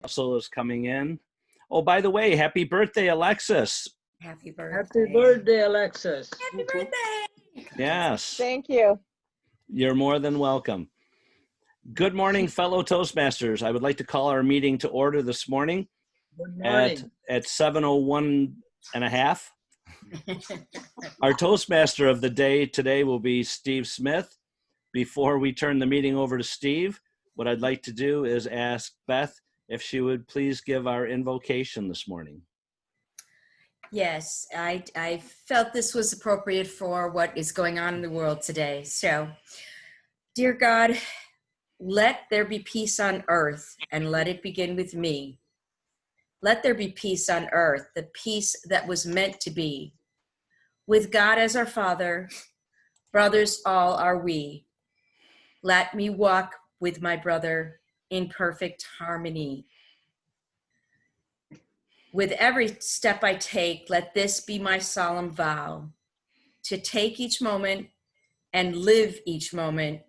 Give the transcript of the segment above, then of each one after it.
Russell is coming in. Oh, by the way, happy birthday, Alexis. Happy birthday. Happy birthday, Alexis. Happy birthday. Yes. Thank you. You're more than welcome. Good morning, fellow Toastmasters. I would like to call our meeting to order this morning at 7:01 and a half. Our Toastmaster of the day today will be Steve Smith. Before we turn the meeting over to Steve, what I'd like to do is ask Beth if she would please give our invocation this morning. Yes, I felt this was appropriate for what is going on in the world today. So, dear God, let there be peace on earth, and let it begin with me. Let there be peace on earth, the peace that was meant to be. With God as our Father, brothers all are we. Let me walk with my brother in perfect harmony. With every step I take, let this be my solemn vow, to take each moment and live each moment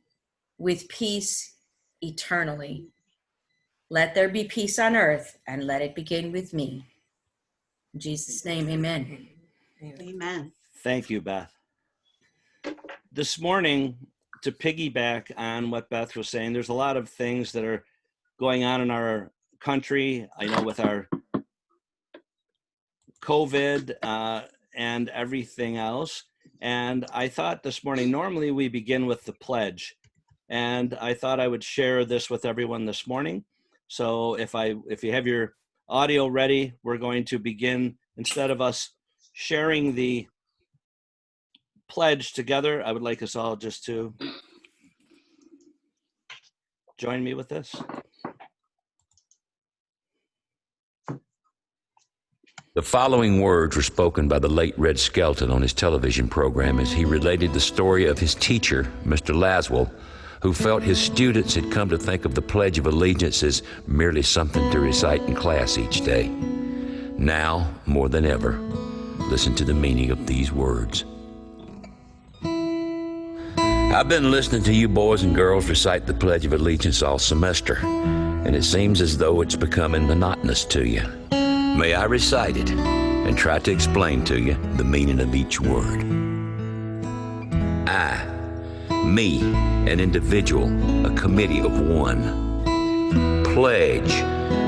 with peace eternally. Let there be peace on earth, and let it begin with me. In Jesus' name, amen. Amen. Thank you, Beth. This morning, to piggyback on what Beth was saying, there's a lot of things that are going on in our country. I know with our COVID and everything else. And I thought this morning, normally we begin with the pledge. And I thought I would share this with everyone this morning. So if you have your audio ready, we're going to begin. Instead of us sharing the pledge together, I would like us all just to join me with this. The following words were spoken by the late Red Skelton on his television program as he related the story of his teacher, Mr. Laswell, who felt his students had come to think of the Pledge of Allegiance as merely something to recite in class each day. Now, more than ever, listen to the meaning of these words. I've been listening to you boys and girls recite the Pledge of Allegiance all semester, and it seems as though it's becoming monotonous to you. May I recite it and try to explain to you the meaning of each word. I, me, an individual, a committee of one. Pledge,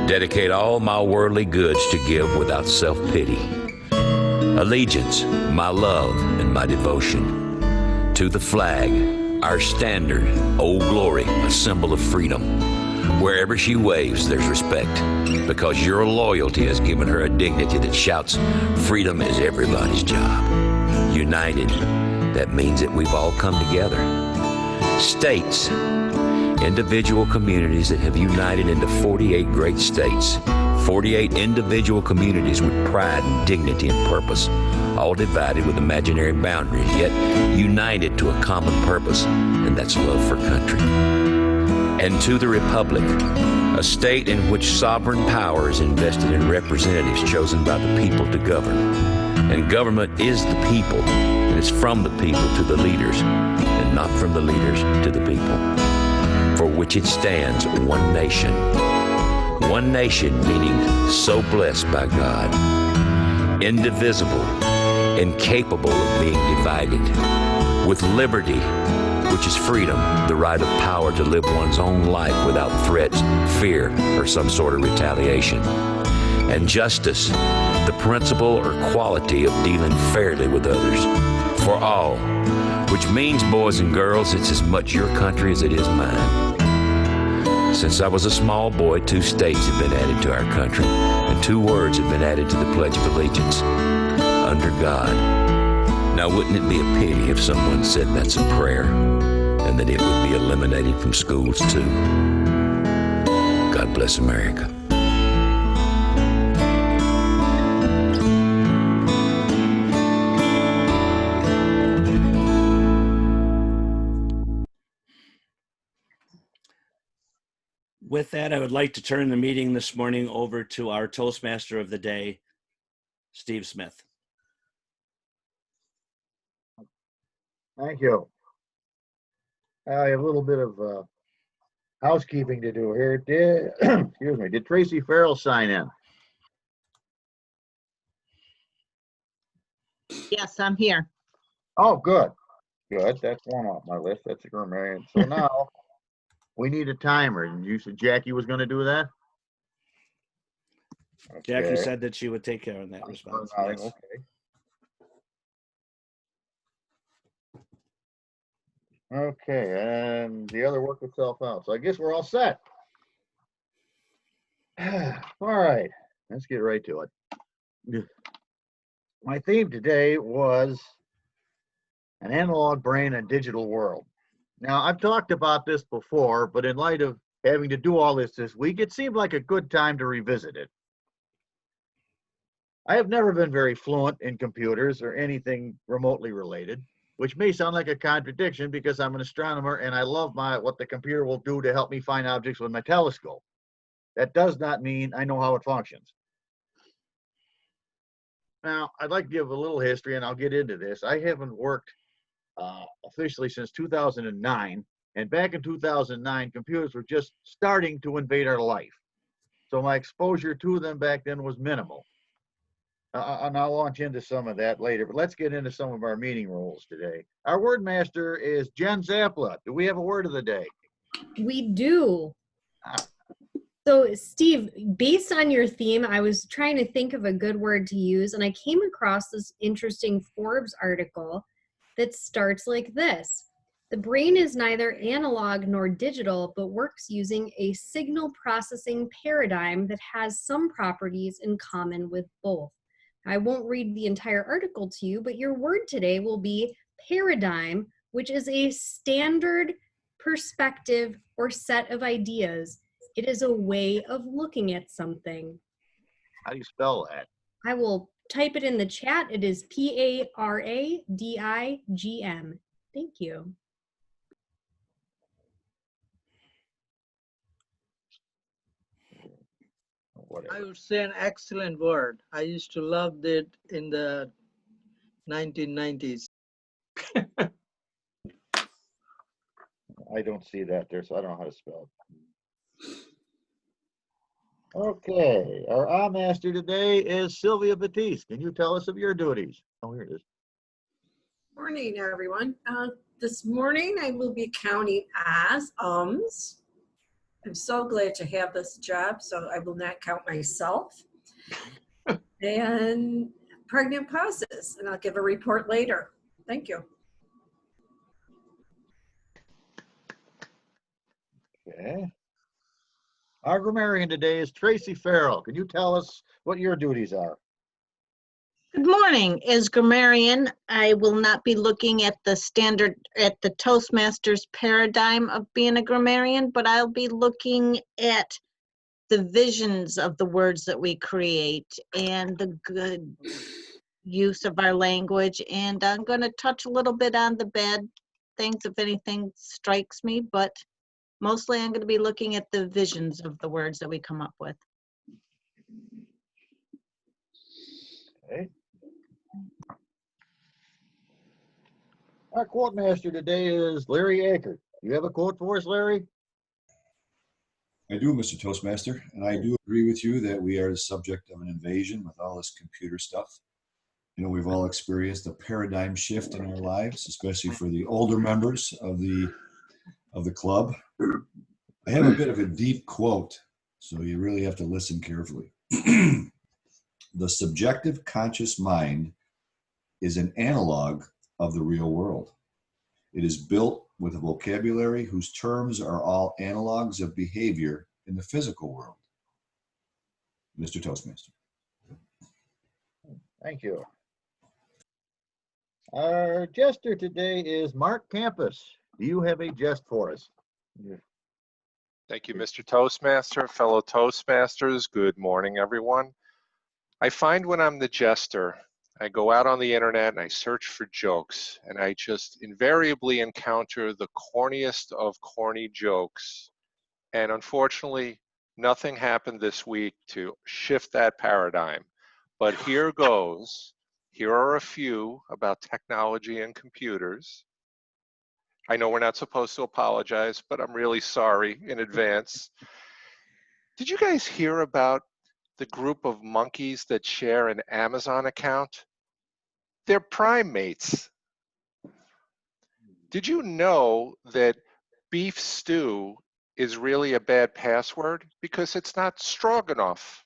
dedicate all my worldly goods to give without self-pity. Allegiance, my love and my devotion. To the flag, our standard, Old Glory, a symbol of freedom. Wherever she waves, there's respect, because your loyalty has given her a dignity that shouts, freedom is everybody's job. United, that means that we've all come together. States, individual communities that have united into 48 great states, 48 individual communities with pride and dignity and purpose, all divided with imaginary boundaries, yet united to a common purpose, and that's love for country. And to the Republic, a state in which sovereign power is invested in representatives chosen by the people to govern. And government is the people, and it's from the people to the leaders, and not from the leaders to the people. For which it stands one nation. One nation meaning so blessed by God, indivisible, incapable of being divided, with liberty, which is freedom, the right of power to live one's own life without threats, fear, or some sort of retaliation. And justice, the principle or quality of dealing fairly with others, for all, which means, boys and girls, it's as much your country as it is mine. Since I was a small boy, 2 states have been added to our country, and 2 words have been added to the Pledge of Allegiance, under God. Now, wouldn't it be a pity if someone said that's a prayer, and that it would be eliminated from schools too? God bless America. With that, I would like to turn the meeting this morning over to our Toastmaster of the day, Steve Smith. Thank you. I have a little bit of housekeeping to do here. Did, excuse me, did Tracy Farrell sign in? Yes, I'm here. Oh, good. Good. That's one off my list. That's a grammarian. So now we need a timer. And you said Jackie was going to do that? Jackie Okay. said that she would take care of that response. Yes. Okay. Okay, and the other worked itself out. So I guess we're all set. All right, let's get right to it. My theme today was an analog brain and digital world. Now, I've talked about this before, but in light of having to do all this week, it seemed like a good time to revisit it. I have never been very fluent in computers or anything remotely related, which may sound like a contradiction because I'm an astronomer and I love what the computer will do to help me find objects with my telescope. That does not mean I know how it functions. Now, I'd like to give a little history and I'll get into this. I haven't worked officially since 2009, and back in 2009, computers were just starting to invade our life. So my exposure to them back then was minimal. And I'll launch into some of that later, but let's get into some of our meeting rules today. Our word master is Jen Zapla. Do we have a word of the day? We do. Ah. So, Steve, based on your theme, I was trying to think of a good word to use, and I came across this interesting Forbes article that starts like this. The brain is neither analog nor digital, but works using a signal processing paradigm that has some properties in common with both. I won't read the entire article to you, but your word today will be paradigm, which is a standard perspective or set of ideas. It is a way of looking at something. How do you spell that? I will type it in the chat. It is Paradigm. Thank you. Whatever. I would say an excellent word. I used to love it in the 1990s. I don't see that there, so I don't know how to spell it. Okay, our master today is Sylvia Batiste. Can you tell us of your duties? Oh, here it is. Morning, everyone. This morning I will be counting as ums. I'm so glad to have this job, so I will not count myself. And pregnant pauses, and I'll give a report later. Thank you. Okay. Our grammarian today is Tracy Farrell. Can you tell us what your duties are? Good morning. As grammarian, I will not be looking at the Toastmasters paradigm of being a grammarian, but I'll be looking at the visions of the words that we create and the good use of our language. And I'm going to touch a little bit on the bad things if anything strikes me, but mostly I'm going to be looking at the visions of the words that we come up with. Okay. Our quote master today is Larry Aker. You have a quote for us, Larry? I do, Mr. Toastmaster, and I do agree with you that we are the subject of an invasion with all this computer stuff. You know, we've all experienced a paradigm shift in our lives, especially for the older members of the club. I have a bit of a deep quote, so you really have to listen carefully. The subjective conscious mind is an analog of the real world. It is built with a vocabulary whose terms are all analogs of behavior in the physical world. Mr. Toastmaster. Thank you. Our jester today is Mark Campus. Do you have a jest for us? Thank you, Mr. Toastmaster. Fellow Toastmasters, good morning, everyone. I find when I'm the jester, I go out on the internet and I search for jokes, and I just invariably encounter the corniest of corny jokes. And unfortunately, nothing happened this week to shift that paradigm. But here goes. Here are a few about technology and computers. I know we're not supposed to apologize, but I'm really sorry in advance. Did you guys hear about the group of monkeys that share an Amazon account? They're primates. Did you know that beef stew is really a bad password because it's not stroganoff?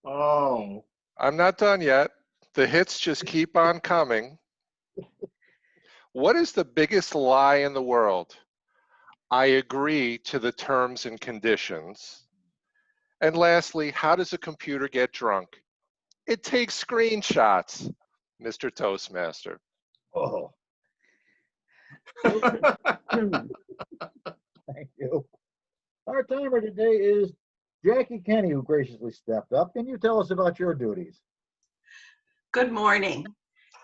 Oh. I'm not done yet. The hits just keep on coming. What is the biggest lie in the world? I agree to the terms and conditions. And lastly, how does a computer get drunk? It takes screenshots, Mr. Toastmaster. Oh. Thank you. Our timer today is Jackie Kenny, who graciously stepped up. Can you tell us about your duties? Good morning.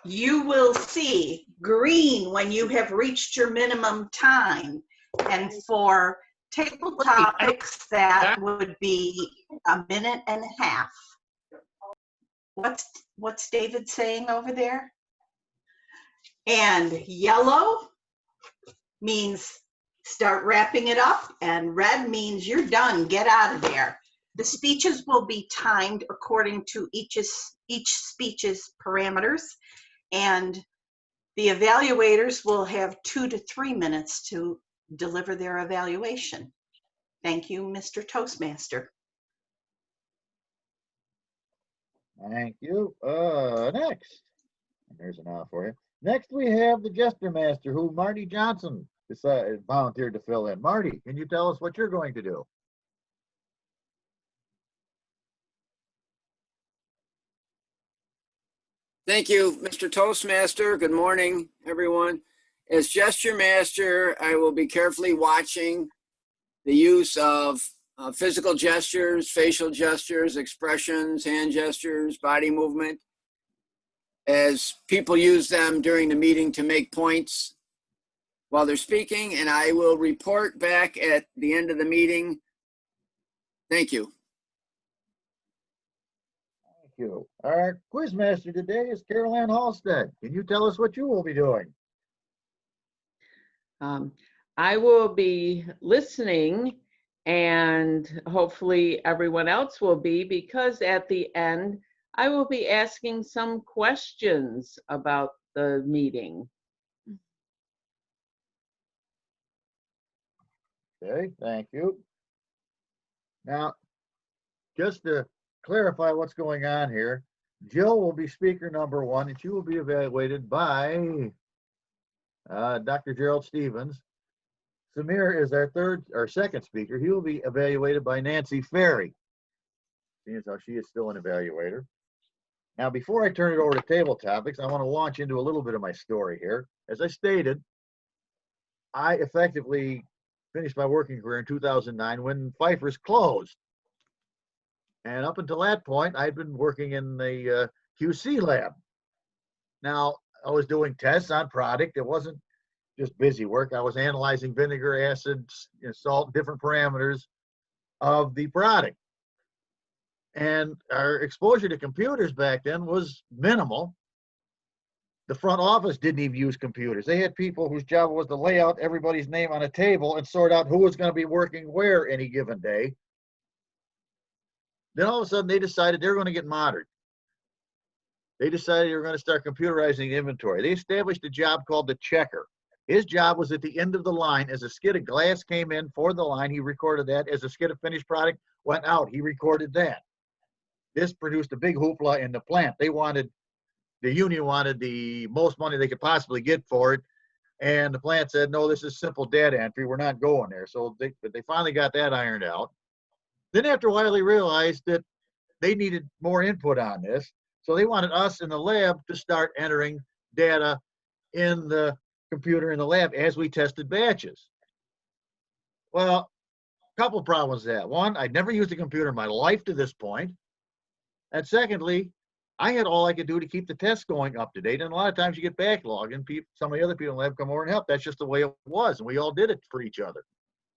You will see green when you have reached your minimum time. And for table topics, that would be a minute and a half. What's David saying over there? And yellow means start wrapping it up, and red means you're done, get out of there. The speeches will be timed according to each speech's parameters, and the evaluators will have 2 to 3 minutes to deliver their evaluation. Thank you, Mr. Toastmaster. Thank you. Next, there's an off for you. Next, we have the Jester Master, who Marty Johnson decided, volunteered to fill in. Marty, can you tell us what you're going to do? Thank you, Mr. Toastmaster. Good morning, everyone. As Gesture Master, I will be carefully watching the use of physical gestures, facial gestures, expressions, hand gestures, body movement, as people use them during the meeting to make points while they're speaking, and I will report back at the end of the meeting. Thank you. Thank you. Our quiz master today is Carol Ann Halstead. Can you tell us what you will be doing? I will be listening, and hopefully everyone else will be, because at the end, I will be asking some questions about the meeting. Okay, thank you. Now, just to clarify what's going on here, Jill will be speaker number 1, and she will be evaluated by Dr. Gerald Stevens. Samir is our second speaker. He will be evaluated by Nancy Ferry, seeing as how she is still an evaluator. Now, before I turn it over to table topics, I want to launch into a little bit of my story here. As I stated, I effectively finished my working career in 2009 when Pfeiffer's closed. And up until that point, I'd been working in the QC lab. Now, I was doing tests on product. It wasn't just busy work. I was analyzing vinegar, acids, salt, different parameters of the product. And our exposure to computers back then was minimal. The front office didn't even use computers. They had people whose job was to lay out everybody's name on a table and sort out who was going to be working where any given day. Then all of a sudden they decided they were going to get modern. They decided they were going to start computerizing inventory. They established a job called the checker. His job was at the end of the line. As a skid of glass came in for the line, he recorded that. As a skid of finished product went out, he recorded that. This produced a big hoopla in the plant. The union wanted the most money they could possibly get for it. And the plant said, no, this is simple data entry. We're not going there. So they finally got that ironed out. Then after a while, they realized that they needed more input on this. So they wanted us in the lab to start entering data in the computer in the lab as we tested batches. Well, a couple problems with that. One, I'd never used a computer in my life to this point. And secondly, I had all I could do to keep the tests going up to date. And a lot of times you get backlogged and some of the other people in the lab come over and help. That's just the way it was. And we all did it for each other.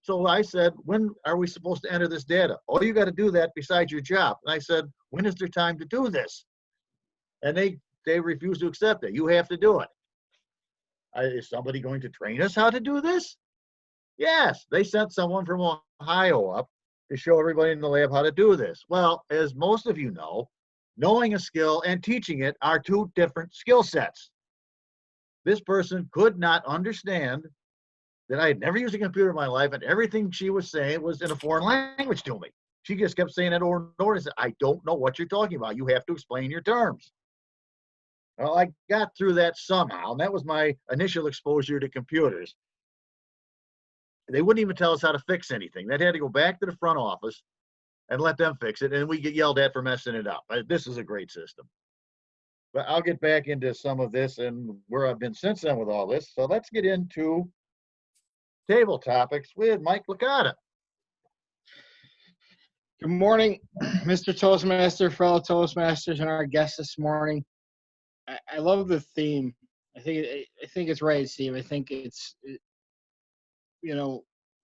So I said, when are we supposed to enter this data? Oh, you got to do that besides your job. And I said, when is there time to do this? And they refused to accept it. You have to do it. Is somebody going to train us how to do this? Yes, they sent someone from Ohio up to show everybody in the lab how to do this. Well, as most of you know, knowing a skill and teaching it are two different skill sets. This person could not understand that I had never used a computer in my life, and everything she was saying was in a foreign language to me. She just kept saying it over and over and said, I don't know what you're talking about. You have to explain your terms. Well, I got through that somehow, and that was my initial exposure to computers. They wouldn't even tell us how to fix anything. That had to go back to the front office and let them fix it, and we get yelled at for messing it up. This is a great system. But I'll get back into some of this and where I've been since then with all this. So let's get into table topics with Mike Licata. Good morning, Mr. Toastmaster, fellow Toastmasters, and our guests this morning. I love the theme. I think it's right, Steve. I think it's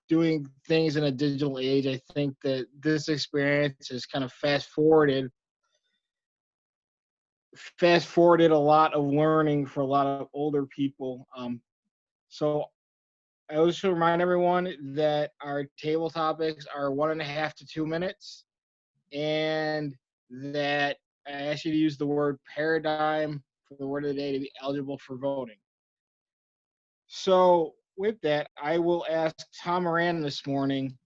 doing things in a digital age. I think that this experience is kind of fast forwarded a lot of learning for a lot of older people. So I always should remind everyone that our table topics are 1.5 to 2 minutes, and that I ask you to use the word paradigm for the word of the day to be eligible for voting. So with that, I will ask Tom Moran this morning,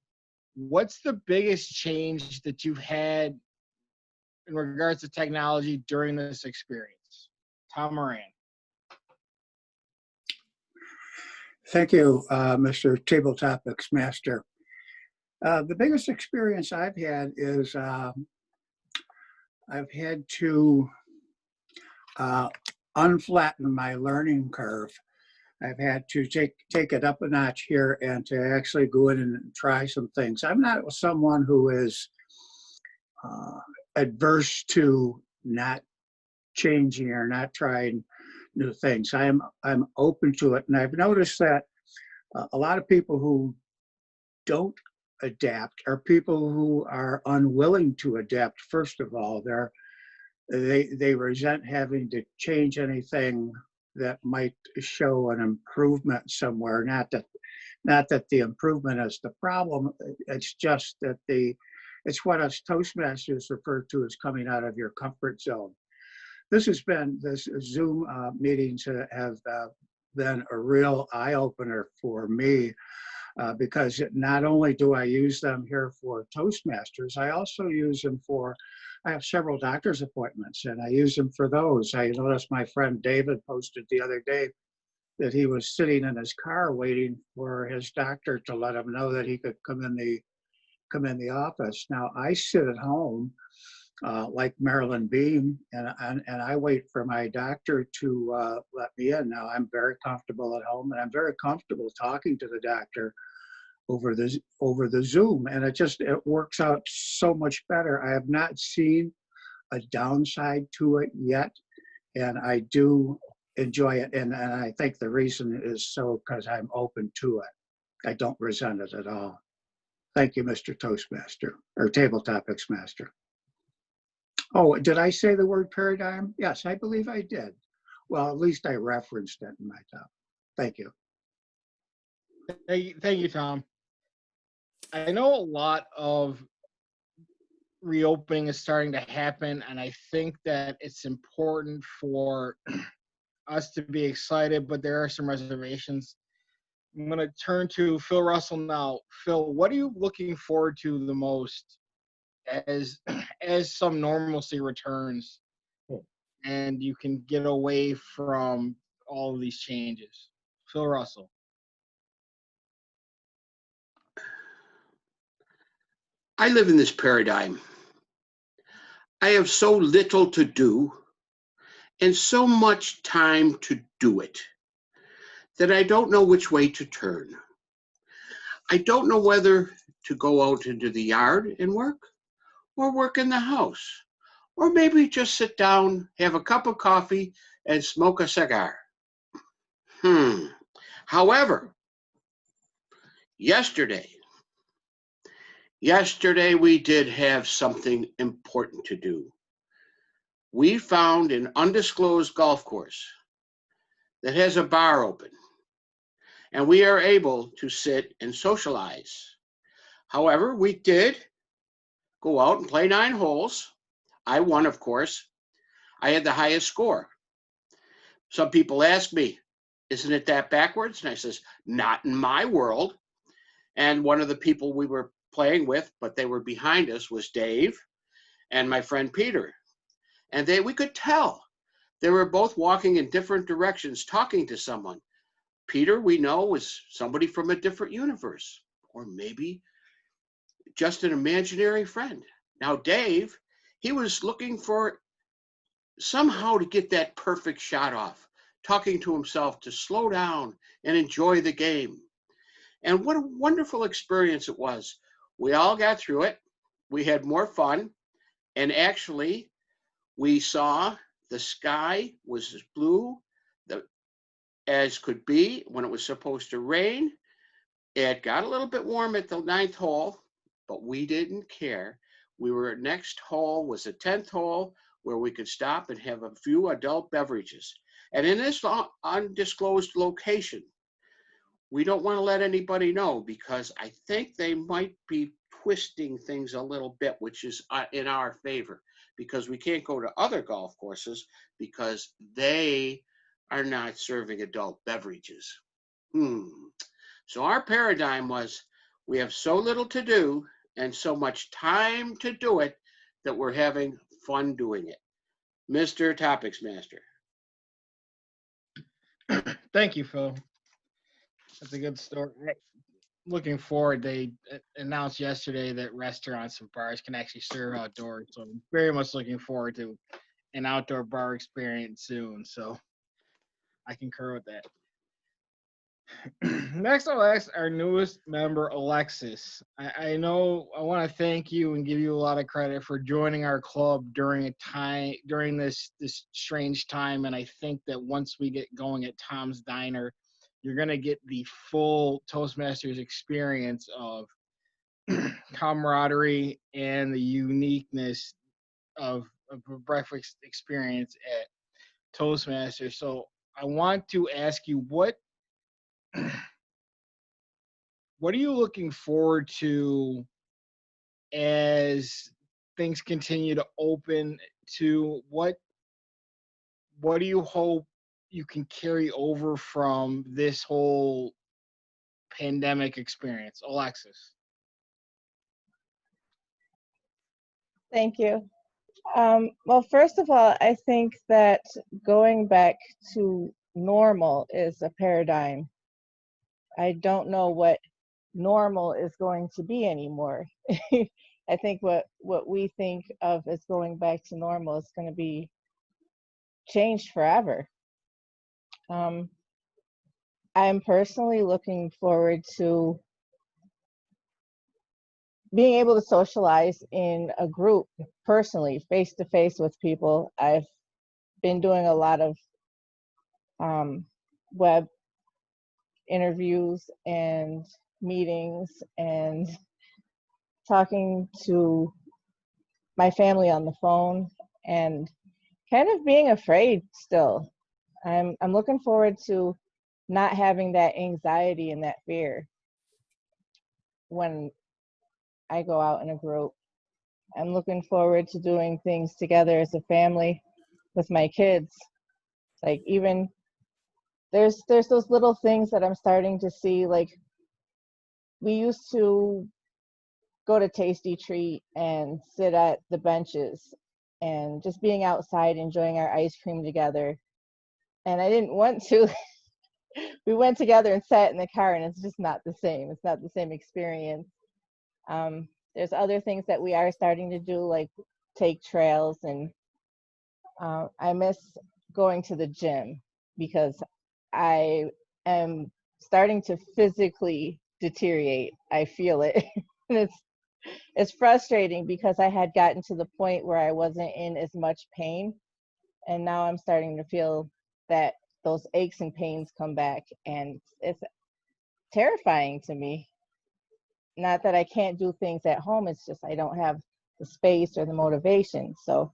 what's the biggest change that you've had in regards to technology during this experience? Tom Moran. Thank you, Mr. Table Topics Master. The biggest experience I've had is I've had to unflatten my learning curve. I've had to take it up a notch here and to actually go in and try some things. I'm not someone who is adverse to not changing or not trying new things. I'm open to it, and I've noticed that a lot of people who don't adapt are people who are unwilling to adapt. First of all, they resent having to change anything that might show an improvement somewhere. Not that the improvement is the problem. It's just that it's what us Toastmasters refer to as coming out of your comfort zone. This Zoom meetings have been a real eye-opener for me because not only do I use them here for Toastmasters, I also use them I have several doctor's appointments, and I use them for those. I noticed my friend David posted the other day that he was sitting in his car waiting for his doctor to let him know that he could come in the office. Now, I sit at home like Marilyn Beam, and I wait for my doctor to let me in. Now, I'm very comfortable at home, and I'm very comfortable talking to the doctor over the Zoom, and it works out so much better. I have not seen a downside to it yet, and I do enjoy it, and I think the reason is because I'm open to it. I don't resent it at all. Thank you, Mr. Toastmaster, or Table Topics Master. Oh, did I say the word paradigm? Yes, I believe I did. Well, at least I referenced it in my talk. Thank you. Thank you, Tom. I know a lot of reopening is starting to happen, and I think that it's important for us to be excited, but there are some reservations. I'm going to turn to Phil Russell now. Phil, what are you looking forward to the most as some normalcy returns and you can get away from all of these changes? Phil Russell. I live in this paradigm. I have so little to do and so much time to do it that I don't know which way to turn. I don't know whether to go out into the yard and work or work in the house, or maybe just sit down, have a cup of coffee, and smoke a cigar. However, yesterday we did have something important to do. We found an undisclosed golf course that has a bar open, and we are able to sit and socialize. However, we did go out and play 9 holes. I won, of course. I had the highest score. Some people ask me, isn't it that backwards? And I says, not in my world. And one of the people we were playing with, but they were behind us, was Dave and my friend Peter. And we could tell they were both walking in different directions, talking to someone. Peter, we know, was somebody from a different universe, or maybe just an imaginary friend. Now, Dave, he was looking for somehow to get that perfect shot off, talking to himself to slow down and enjoy the game. And what a wonderful experience it was. We all got through it. We had more fun. And actually, we saw the sky was as blue as could be when it was supposed to rain. It got a little bit warm at the 9th hole, but we didn't care. Next hole was the 10th hole, where we could stop and have a few adult beverages. And in this undisclosed location, we don't want to let anybody know, because I think they might be twisting things a little bit, which is in our favor, because we can't go to other golf courses because they are not serving adult beverages. So our paradigm was, we have so little to do and so much time to do it that we're having fun doing it. Mr. Topics Master. Thank you, Phil. That's a good story. Looking forward, they announced yesterday that restaurants and bars can actually serve outdoors. So I'm very much looking forward to an outdoor bar experience soon. So I concur with that. Next, I'll ask our newest member, Alexis. I know I want to thank you and give you a lot of credit for joining our club during this strange time. And I think that once we get going at Tom's Diner, you're going to get the full Toastmasters experience of camaraderie and the uniqueness of a breakfast experience at Toastmasters. So I want to ask you, what are you looking forward to as things continue to open? To what do you hope you can carry over from this whole pandemic experience? Alexis. Thank you. Well, first of all, I think that going back to normal is a paradigm. I don't know what normal is going to be anymore. I think what we think of as going back to normal is going to be changed forever. I'm personally looking forward to being able to socialize in a group personally, face to face with people. I've been doing a lot of web interviews and meetings and talking to my family on the phone and kind of being afraid still. I'm looking forward to not having that anxiety and that fear when I go out in a group. I'm looking forward to doing things together as a family with my kids. Like, even there's those little things that I'm starting to see. Like, we used to go to Tasty Treat and sit at the benches and just being outside enjoying our ice cream together. And I didn't want to. We went together and sat in the car, and it's just not the same. It's not the same experience. There's other things that we are starting to do, like take trails, and I miss going to the gym because I am starting to physically deteriorate. I feel it. And it's frustrating because I had gotten to the point where I wasn't in as much pain, and now I'm starting to feel that those aches and pains come back, and it's terrifying to me. Not that I can't do things at home, it's just I don't have the space or the motivation. So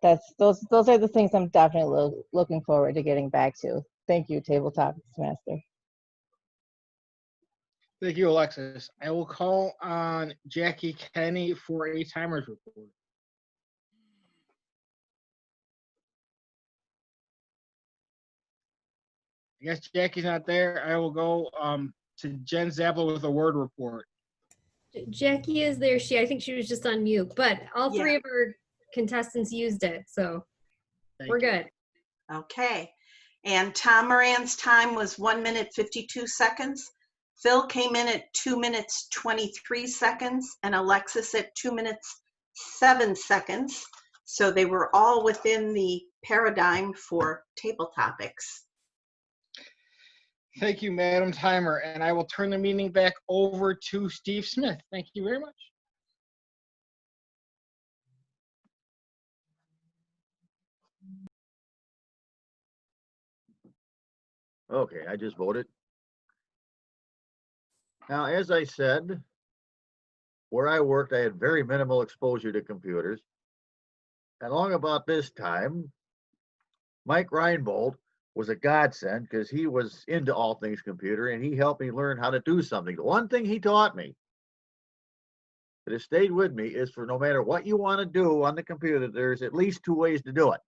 those are the things I'm definitely looking forward to getting back to. Thank you, Tabletop Toastmaster. Thank you, Alexis. I will call on Jackie Kenny for a timers report. I guess Jackie's not there. I will go to Jen Zappel with a word report. Jackie is there. I think she was just on mute, but all three of our contestants used it, so we're good. Okay. And Tom Moran's time was 1 minute, 52 seconds. Phil came in at 2 minutes, 23 seconds, and Alexis at 2 minutes, 7 seconds. So they were all within the paradigm for table topics. Thank you, Madam Timer, and I will turn the meeting back over to Steve Smith. Thank you very much. Okay, I just voted. Now, as I said, where I worked, I had very minimal exposure to computers. And long about this time, Mike Reinbold was a godsend because he was into all things computer and he helped me learn how to do something. The one thing he taught me that has stayed with me is for no matter what you want to do on the computer, there's at least 2 ways to do it.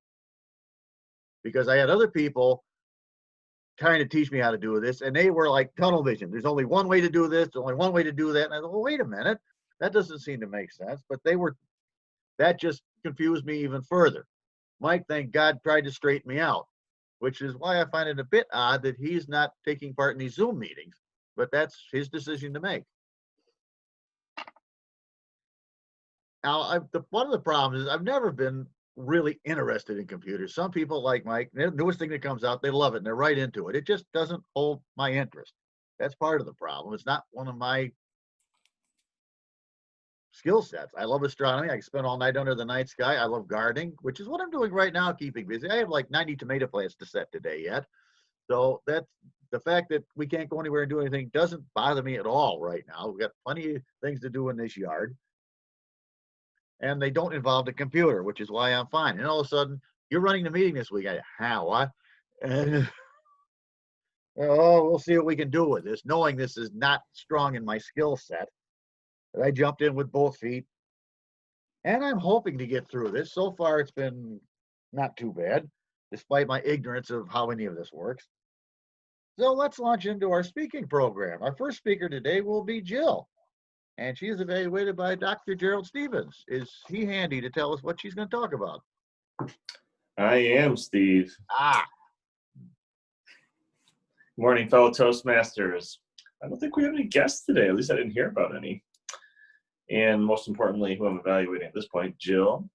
Because I had other people trying to teach me how to do this, and they were like tunnel vision. There's only one way to do this, there's only one way to do that. And I thought, well, wait a minute, that doesn't seem to make sense. But that just confused me even further. Mike, thank God, tried to straighten me out, which is why I find it a bit odd that he's not taking part in these Zoom meetings, but that's his decision to make. Now, one of the problems is I've never been really interested in computers. Some people like Mike, the newest thing that comes out, they love it and they're right into it. It just doesn't hold my interest. That's part of the problem. It's not one of my skill sets. I love astronomy. I can spend all night under the night sky. I love gardening, which is what I'm doing right now, keeping busy. I have like 90 tomato plants to set today yet. So that's the fact that we can't go anywhere and do anything doesn't bother me at all right now. We've got plenty of things to do in this yard. And they don't involve the computer, which is why I'm fine. And all of a sudden, you're running the meeting this week. How? What? And, oh, we'll see what we can do with this, knowing this is not strong in my skill set. But I jumped in with both feet. And I'm hoping to get through this. So far, it's been not too bad, despite my ignorance of how any of this works. So let's launch into our speaking program. Our first speaker today will be Jill. And she is evaluated by Dr. Gerald Stevens. Is he handy to tell us what she's going to talk about? I am, Steve. Ah. Good morning, fellow Toastmasters. I don't think we have any guests today. At least I didn't hear about any. And most importantly, who I'm evaluating at this point, Jill.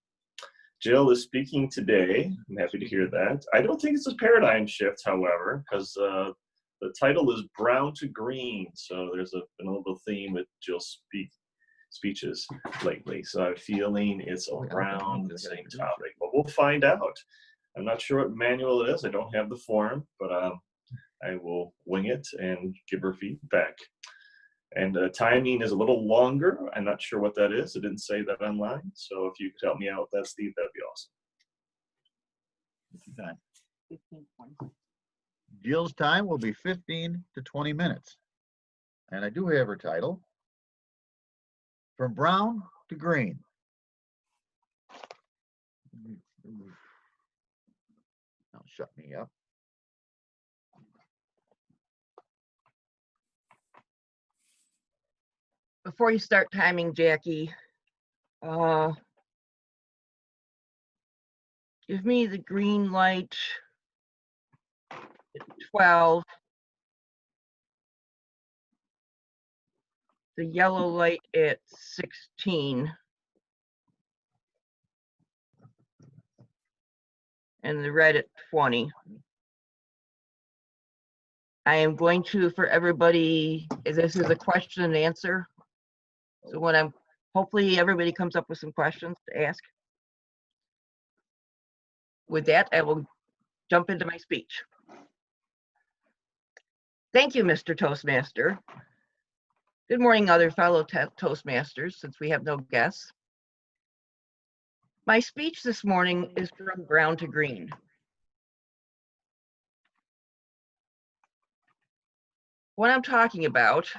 Jill is speaking today. I'm happy to hear that. I don't think it's a paradigm shift, however, because the title is Brown to Green. So there's been a little theme with Jill's speeches lately. So I'm feeling it's around the same topic, but we'll find out. I'm not sure what manual it is. I don't have the form, but I will wing it and give her feedback. And timing is a little longer. I'm not sure what that is. It didn't say that online. So if you could help me out with that, Steve, that'd be awesome. 15, 20. Jill's time will be 15 to 20 minutes. And I do have her title, From Brown to Green. Now shut me up. Before you start timing, Jackie, give me the green light at 12, the yellow light at 16, and the red at 20. I am going to, for everybody, this is a question and answer. So when hopefully everybody comes up with some questions to ask. With that, I will jump into my speech. Thank you, Mr. Toastmaster. Good morning, other fellow Toastmasters, since we have no guests. My speech this morning is from brown to green. what I'm talking about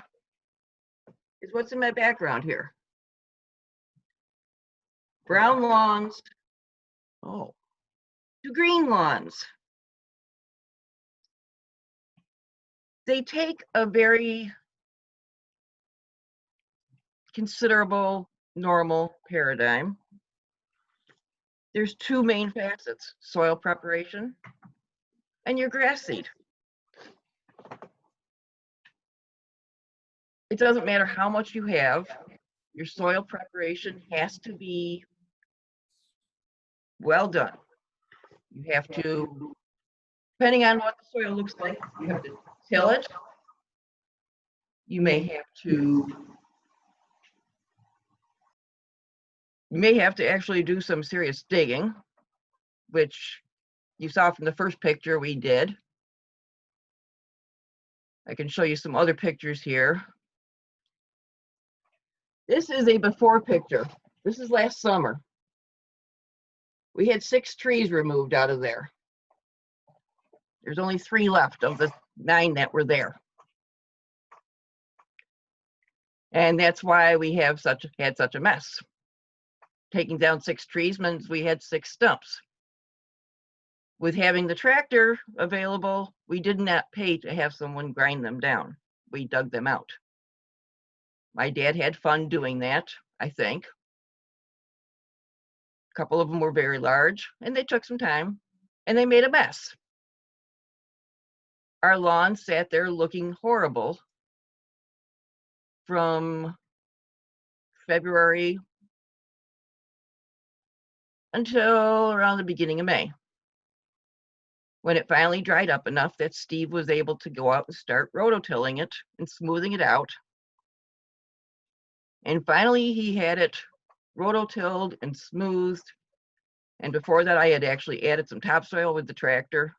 is what's in my background here. Brown lawns, to green lawns. They take a very considerable normal paradigm. There's two main facets: soil preparation and your grass seed. It doesn't matter how much you have, your soil preparation has to be well done. You have to, depending on what the soil looks like, you have to till it. You may have to actually do some serious digging, which you saw from the first picture we did. I can show you some other pictures here. This is a before picture. This is last summer. We had 6 trees removed out of there. There's only 3 left of the 9 that were there. And that's why we have had such a mess. Taking down 6 trees means we had 6 stumps. With having the tractor available, we did not pay to have someone grind them down. We dug them out. My dad had fun doing that, I think. A couple of them were very large, and they took some time, and they made a mess. Our lawn sat there looking horrible from February until around the beginning of May, when it finally dried up enough that Steve was able to go out and start rototilling it and smoothing it out. And finally he had it rototilled and smoothed. And before that, I had actually added some topsoil with the tractor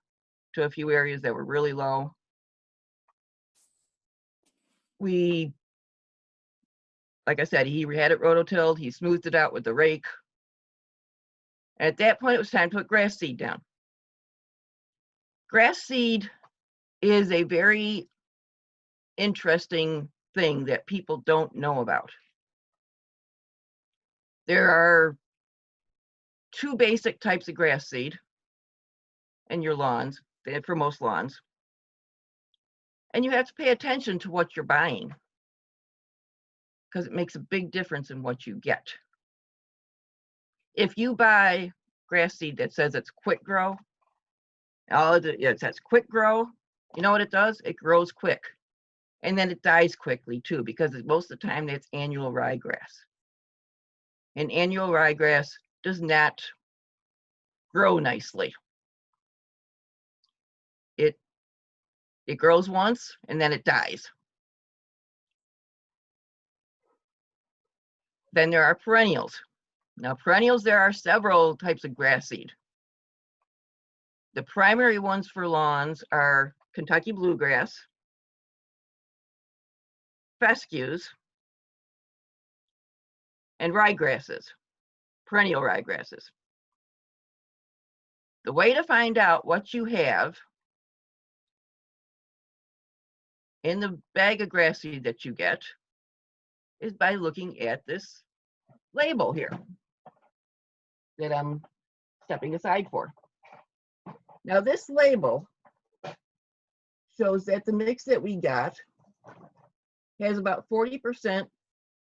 to a few areas that were really low. Like I said, he had it rototilled, he smoothed it out with the rake. At that point, it was time to put grass seed down. Grass seed is a very interesting thing that people don't know about. There are 2 basic types of grass seed in your lawns, for most lawns. And you have to pay attention to what you're buying, because it makes a big difference in what you get. If you buy grass seed that says it's quick grow, it says quick grow, you know what it does? It grows quick. And then it dies quickly too, because most of the time that's annual ryegrass. And annual ryegrass does not grow nicely. It grows once and then it dies. Then there are perennials. Now perennials, there are several types of grass seed. The primary ones for lawns are Kentucky bluegrass, fescues, and ryegrasses, perennial ryegrasses. The way to find out what you have in the bag of grass seed that you get is by looking at this label here that I'm stepping aside for. Now this label shows that the mix that we got has about 40%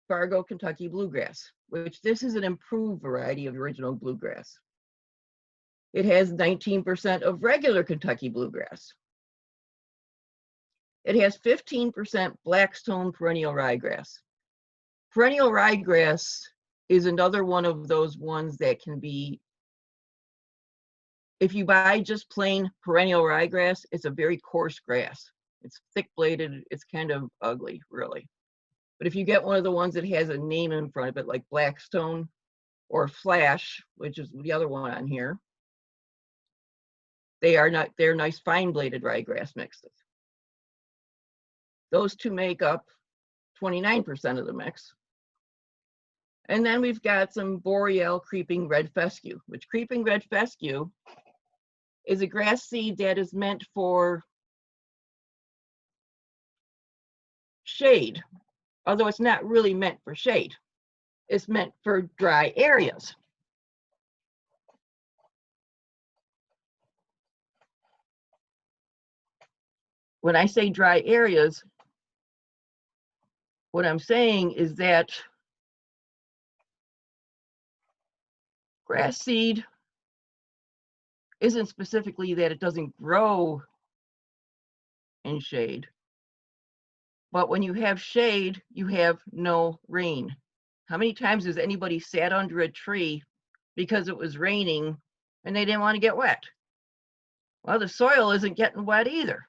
Fargo Kentucky bluegrass, which this is an improved variety of original bluegrass. It has 19% of regular Kentucky bluegrass. It has 15% blackstone perennial ryegrass. Perennial ryegrass is another one of those ones that can be, if you buy just plain perennial ryegrass, it's a very coarse grass. It's thick bladed, it's kind of ugly, really. But if you get one of the ones that has a name in front of it, like Blackstone or Flash, which is the other one on here, they're nice fine bladed ryegrass mixes. Those 2 make up 29% of the mix. And then we've got some Boreal creeping red fescue, which creeping red fescue is a grass seed that is meant for shade, although it's not really meant for shade. It's meant for dry areas. When I say dry areas, what I'm saying is that grass seed isn't specifically that it doesn't grow in shade, but when you have shade, you have no rain. How many times has anybody sat under a tree because it was raining and they didn't want to get wet? Well, the soil isn't getting wet either.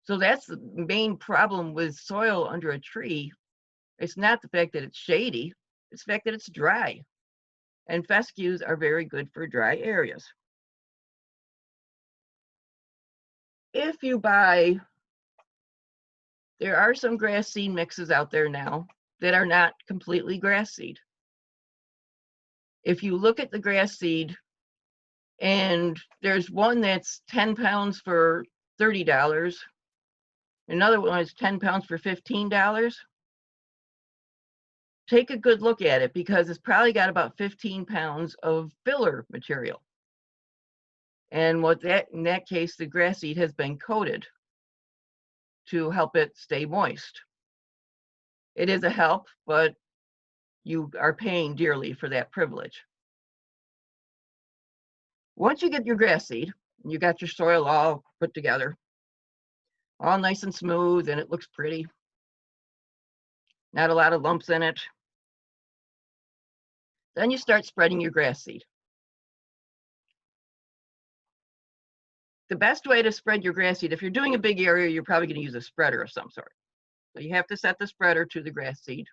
So that's the main problem with soil under a tree. It's not the fact that it's shady, it's the fact that it's dry. And fescues are very good for dry areas. If you buy, there are some grass seed mixes out there now that are not completely grass seed. If you look at the grass seed, and there's one that's 10 pounds for $30, another one is 10 pounds for $15. Take a good look at it because it's probably got about 15 pounds of filler material. And in that case, the grass seed has been coated to help it stay moist. It is a help, but you are paying dearly for that privilege. Once you get your grass seed, you got your soil all put together, all nice and smooth, and it looks pretty. Not a lot of lumps in it. Then you start spreading your grass seed. The best way to spread your grass seed, if you're doing a big area, you're probably going to use a spreader of some sort. So you have to set the spreader to the grass seed,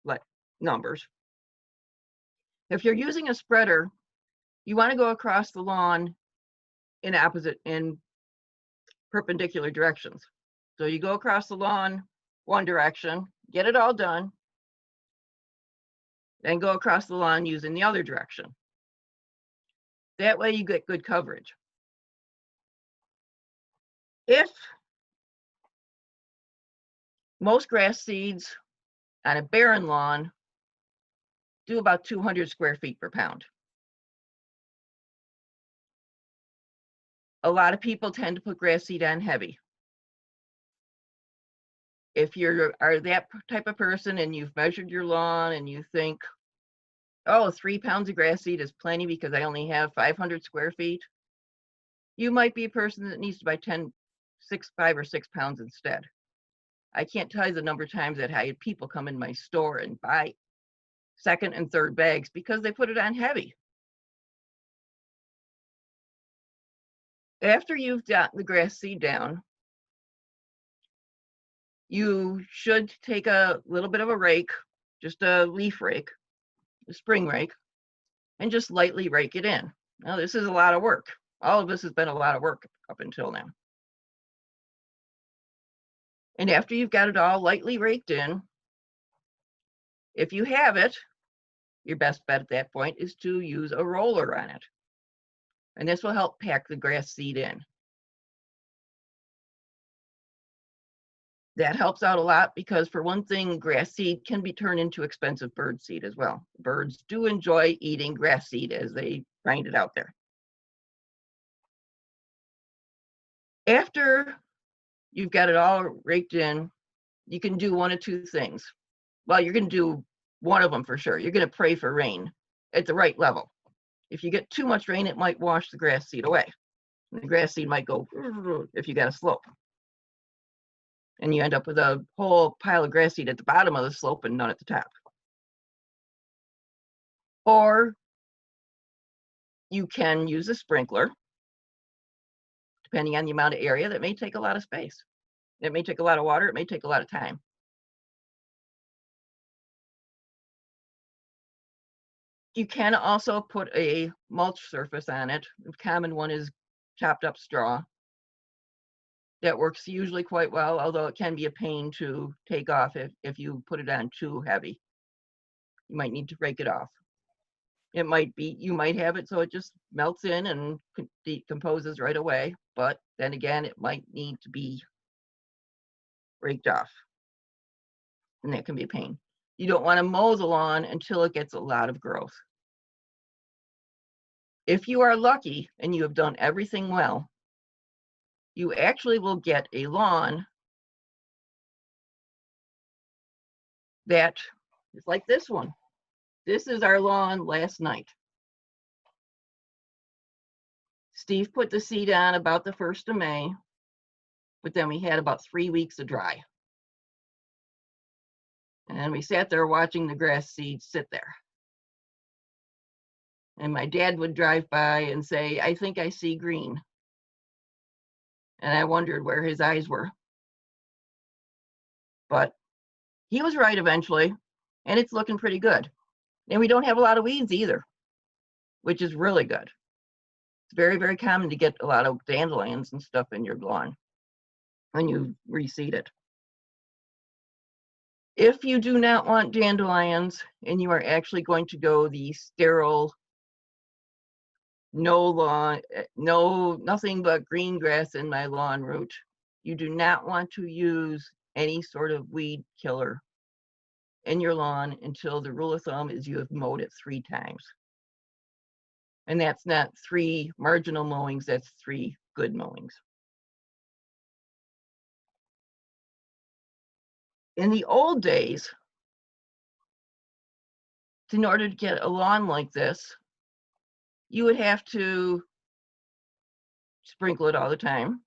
like numbers. If you're using a spreader, you want to go across the lawn in perpendicular directions. So you go across the lawn one direction, get it all done, then go across the lawn using the other direction. That way you get good coverage. If most grass seeds on a barren lawn do about 200 square feet per pound. A lot of people tend to put grass seed on heavy. If you are that type of person and you've measured your lawn and you think, oh, 3 pounds of grass seed is plenty because I only have 500 square feet, you might be a person that needs to buy 5 or 6 pounds instead. I can't tell you the number of times that I had people come in my store and buy second and third bags because they put it on heavy. After you've got the grass seed down, you should take a little bit of a rake, just a leaf rake, a spring rake, and just lightly rake it in. Now, this is a lot of work. All of this has been a lot of work up until now. And after you've got it all lightly raked in, if you have it, your best bet at that point is to use a roller on it. And this will help pack the grass seed in. That helps out a lot because, for one thing, grass seed can be turned into expensive bird seed as well. Birds do enjoy eating grass seed as they find it out there. After you've got it all raked in, you can do one of two things. Well, you're going to do one of them for sure. You're going to pray for rain at the right level. If you get too much rain, it might wash the grass seed away. And the grass seed might go if you got a slope. And you end up with a whole pile of grass seed at the bottom of the slope and none at the top. Or you can use a sprinkler, depending on the amount of area. That may take a lot of space. It may take a lot of water. It may take a lot of time. You can also put a mulch surface on it. The common one is chopped up straw. That works usually quite well, although it can be a pain to take off if you put it on too heavy. You might need to rake it off. It might be, you might have it so it just melts in and decomposes right away, but then again, it might need to be raked off. And that can be a pain. You don't want to mow the lawn until it gets a lot of growth. If you are lucky and you have done everything well, you actually will get a lawn that is like this one. This is our lawn last night. Steve put the seed on about the 1st of May, but then we had about 3 weeks of dry. And we sat there watching the grass seeds sit there. And my dad would drive by and say, "I think I see green." And I wondered where his eyes were. But he was right eventually, and it's looking pretty good. And we don't have a lot of weeds either, which is really good. It's very, very common to get a lot of dandelions and stuff in your lawn when you reseed it. If you do not want dandelions and you are actually going to go the sterile, no lawn, nothing but green grass in my lawn route, you do not want to use any sort of weed killer in your lawn until the rule of thumb is you have mowed it 3 times. And that's not 3 marginal mowings, that's 3 good mowings. In the old days, in order to get a lawn like this, you would have to sprinkle it all the time.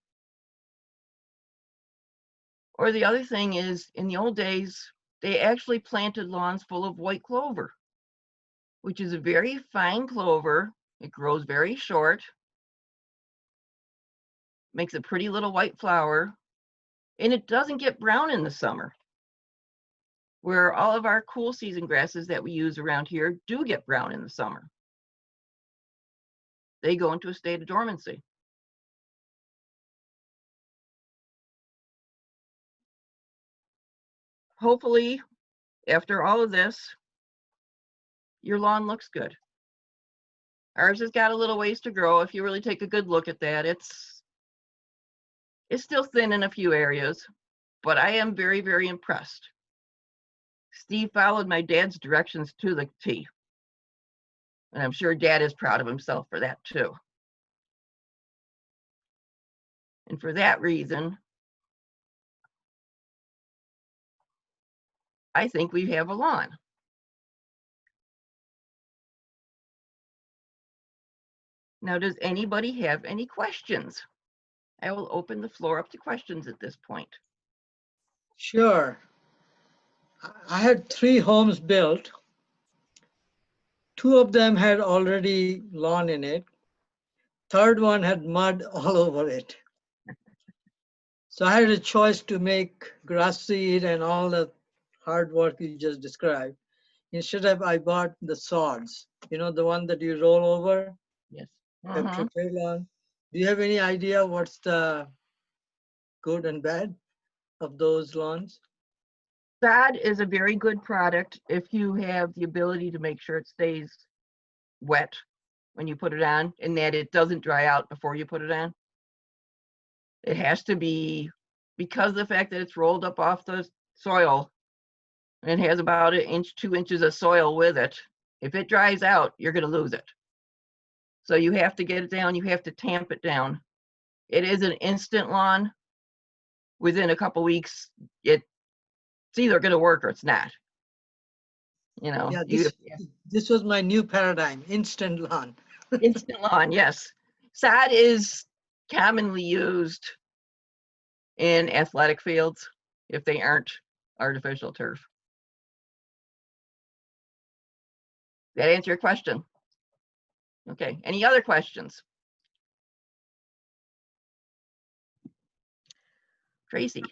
Or the other thing is, in the old days, they actually planted lawns full of white clover, which is a very fine clover. It grows very short, makes a pretty little white flower, and it doesn't get brown in the summer, where all of our cool season grasses that we use around here do get brown in the summer. They go into a state of dormancy. Hopefully, after all of this, your lawn looks good. Ours has got a little ways to grow. If you really take a good look at that, it's still thin in a few areas, but I am very, very impressed. Steve followed my dad's directions to the T. And I'm sure Dad is proud of himself for that too. And for that reason, I think we have a lawn. Now, does anybody have any questions? I will open the floor up to questions at this point. Sure. I had 3 homes built. 2 of them had already lawn in it. 3rd one had mud all over it. So I had a choice to make grass seed and all the hard work you just described. Instead of, I bought the sods, you know, the one that you roll over. Yes. After lawn. Do you have any idea what's the good and bad of those lawns? Sod is a very good product if you have the ability to make sure it stays wet when you put it on and that it doesn't dry out before you put it on. It has to be, because of the fact that it's rolled up off the soil and it has about 1 inch, 2 inches of soil with it. If it dries out, you're going to lose it. So you have to get it down. You have to tamp it down. It is an instant lawn. Within a couple weeks, it's either going to work or it's not. You know. Yeah, this was my new paradigm, instant lawn. Instant lawn, yes. Sod is commonly used in athletic fields if they aren't artificial turf. That answer your question? Okay, any other questions? Tracy.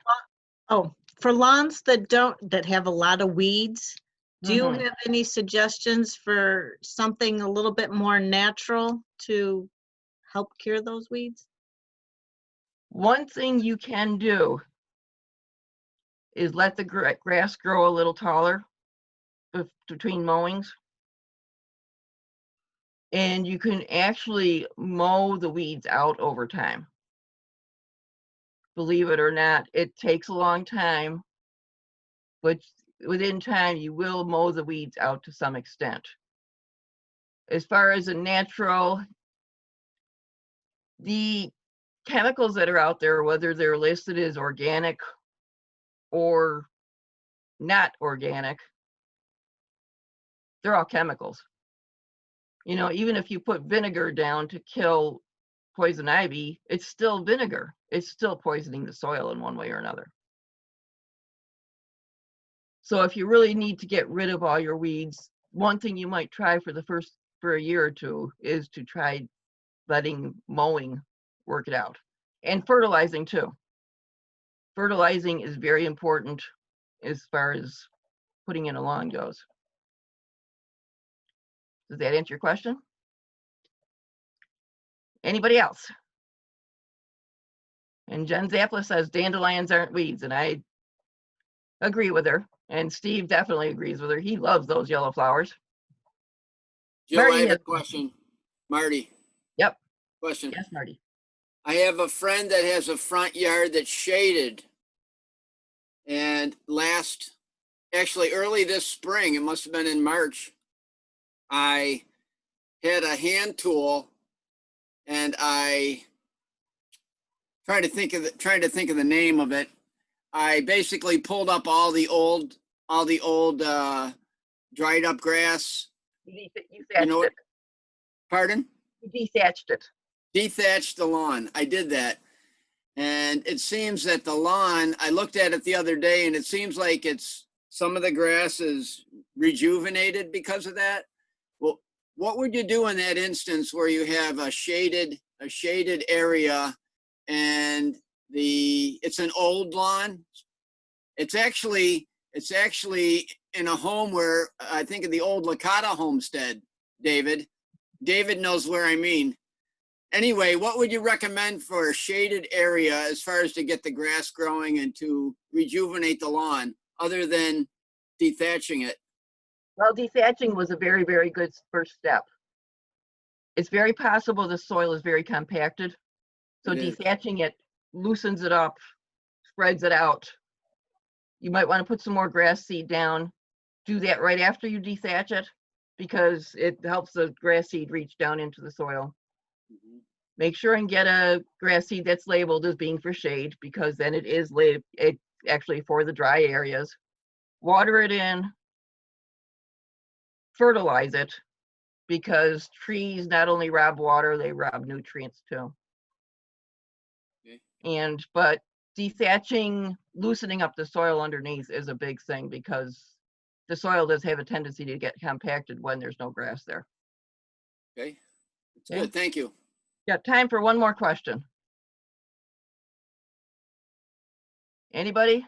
Oh, for lawns that have a lot of weeds, do you have any suggestions for something a little bit more natural to help cure those weeds? One thing you can do is let the grass grow a little taller between mowings. And you can actually mow the weeds out over time. believe it or not. It takes a long time, but within time, you will mow the weeds out to some extent. As far as a natural, the chemicals that are out there, whether they're listed as organic or not organic, they're all chemicals. You know, even if you put vinegar down to kill poison ivy, it's still vinegar. It's still poisoning the soil in one way or another. So if you really need to get rid of all your weeds, one thing you might try for a year or two is to try letting mowing work it out, and fertilizing too. Fertilizing is very important as far as putting in a lawn goes. Does that answer your question? Anybody else? And Jen Zappla says dandelions aren't weeds, and I agree with her. And Steve definitely agrees with her. He loves those yellow flowers. Jill, Marty I have has- a question. Marty. Yep. Question. Yes, Marty. I have a friend that has a front yard that's shaded. And actually early this spring, it must have been in March, I had a hand tool and I trying to think of the name of it. I basically pulled up all the old dried up grass. You know it. Pardon? You dethatched it. Dethatched the lawn. I did that. And it seems that the lawn, I looked at it the other day and it seems like some of the grass is rejuvenated because of that. Well, what would you do in that instance where you have a shaded area and it's an old lawn? It's actually in a home where I think of the old Licata homestead, David. David knows where I mean. Anyway, what would you recommend for a shaded area as far as to get the grass growing and to rejuvenate the lawn other than dethatching it? Well, dethatching was a very, very good first step. It's very possible the soil is very compacted. So dethatching it loosens it up, spreads it out. You might want to put some more grass seed down. Do that right after you dethatch it because it helps the grass seed reach down into the soil. Make sure and get a grass seed that's labeled as being for shade because then it is actually for the dry areas. Water it in, fertilize it because trees not only rob water, they rob nutrients too. Okay. But dethatching, loosening up the soil underneath is a big thing because the soil does have a tendency to get compacted when there's no grass there. Okay, that's good. Thank you. Got time for one more question. Anybody?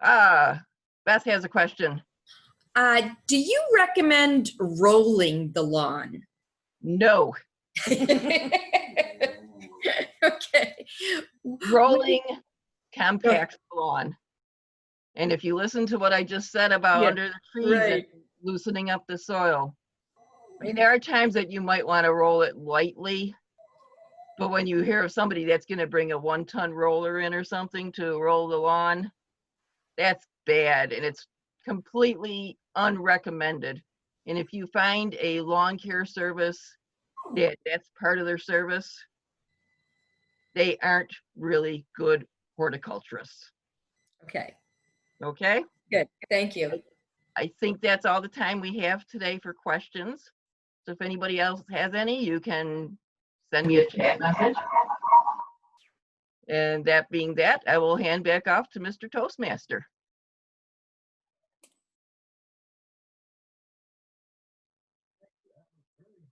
Beth has a question. Do you recommend rolling the lawn? No. Okay. Rolling compacts the lawn. And if you listen to what I just said about under the trees and loosening up the soil, I mean, there are times that you might want to roll it lightly, but when you hear of somebody that's going to bring a 1-ton roller in or something to roll the lawn, that's bad and it's completely unrecommended. And if you find a lawn care service that's part of their service, they aren't really good horticulturists. Okay. Okay? Good. Thank you. I think that's all the time we have today for questions. So if anybody else has any, you can send me a chat message. And that being that, I will hand back off to Mr. Toastmaster.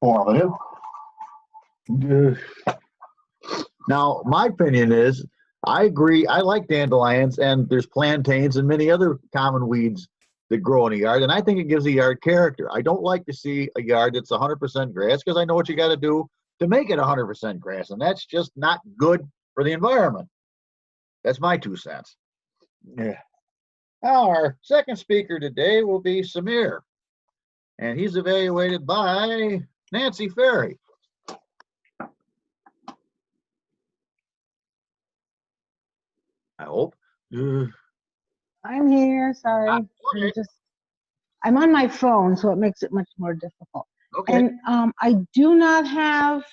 Formative. Now, my opinion is, I agree. I like dandelions, and there's plantains and many other common weeds that grow in a yard, and I think it gives a yard character. I don't like to see a yard that's 100% grass because I know what you got to do to make it 100% grass, and that's just not good for the environment. That's my 2 cents. Yeah. Now, our second speaker today will be Samir, and he's evaluated by Nancy Ferry. I hope. I'm here, sorry. I'm on my phone, so it makes it much more difficult. Okay. And I do not have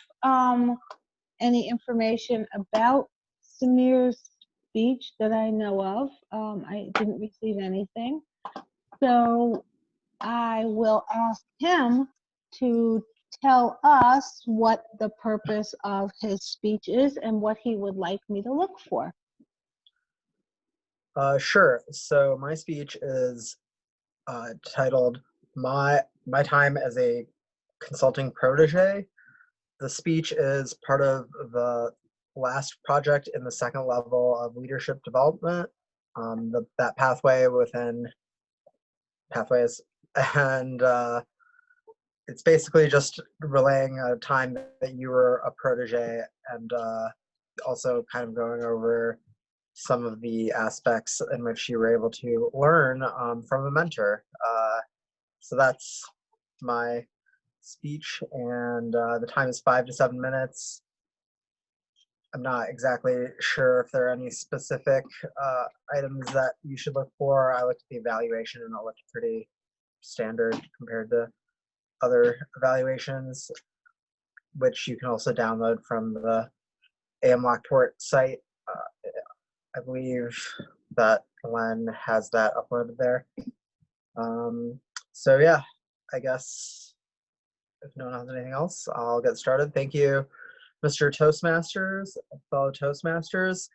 any information about Samir's speech that I know of. I didn't receive anything. So I will ask him to tell us what the purpose of his speech is and what he would like me to look for. Sure. So my speech is titled My Time as a Consulting Protege. The speech is part of the last project in the second level of leadership development, that pathway within pathways. And it's basically just relaying a time that you were a protege, and also kind of going over some of the aspects in which you were able to learn from a mentor. So that's my speech, and the time is 5 to 7 minutes. I'm not exactly sure if there are any specific items that you should look for. I looked at the evaluation and it looked pretty standard compared to other evaluations, which you can also download from the AM Lockport site. I believe that Glenn has that uploaded there. So yeah, I guess if no one has anything else, I'll get started. Thank you, Mr. Toastmasters, fellow Toastmasters.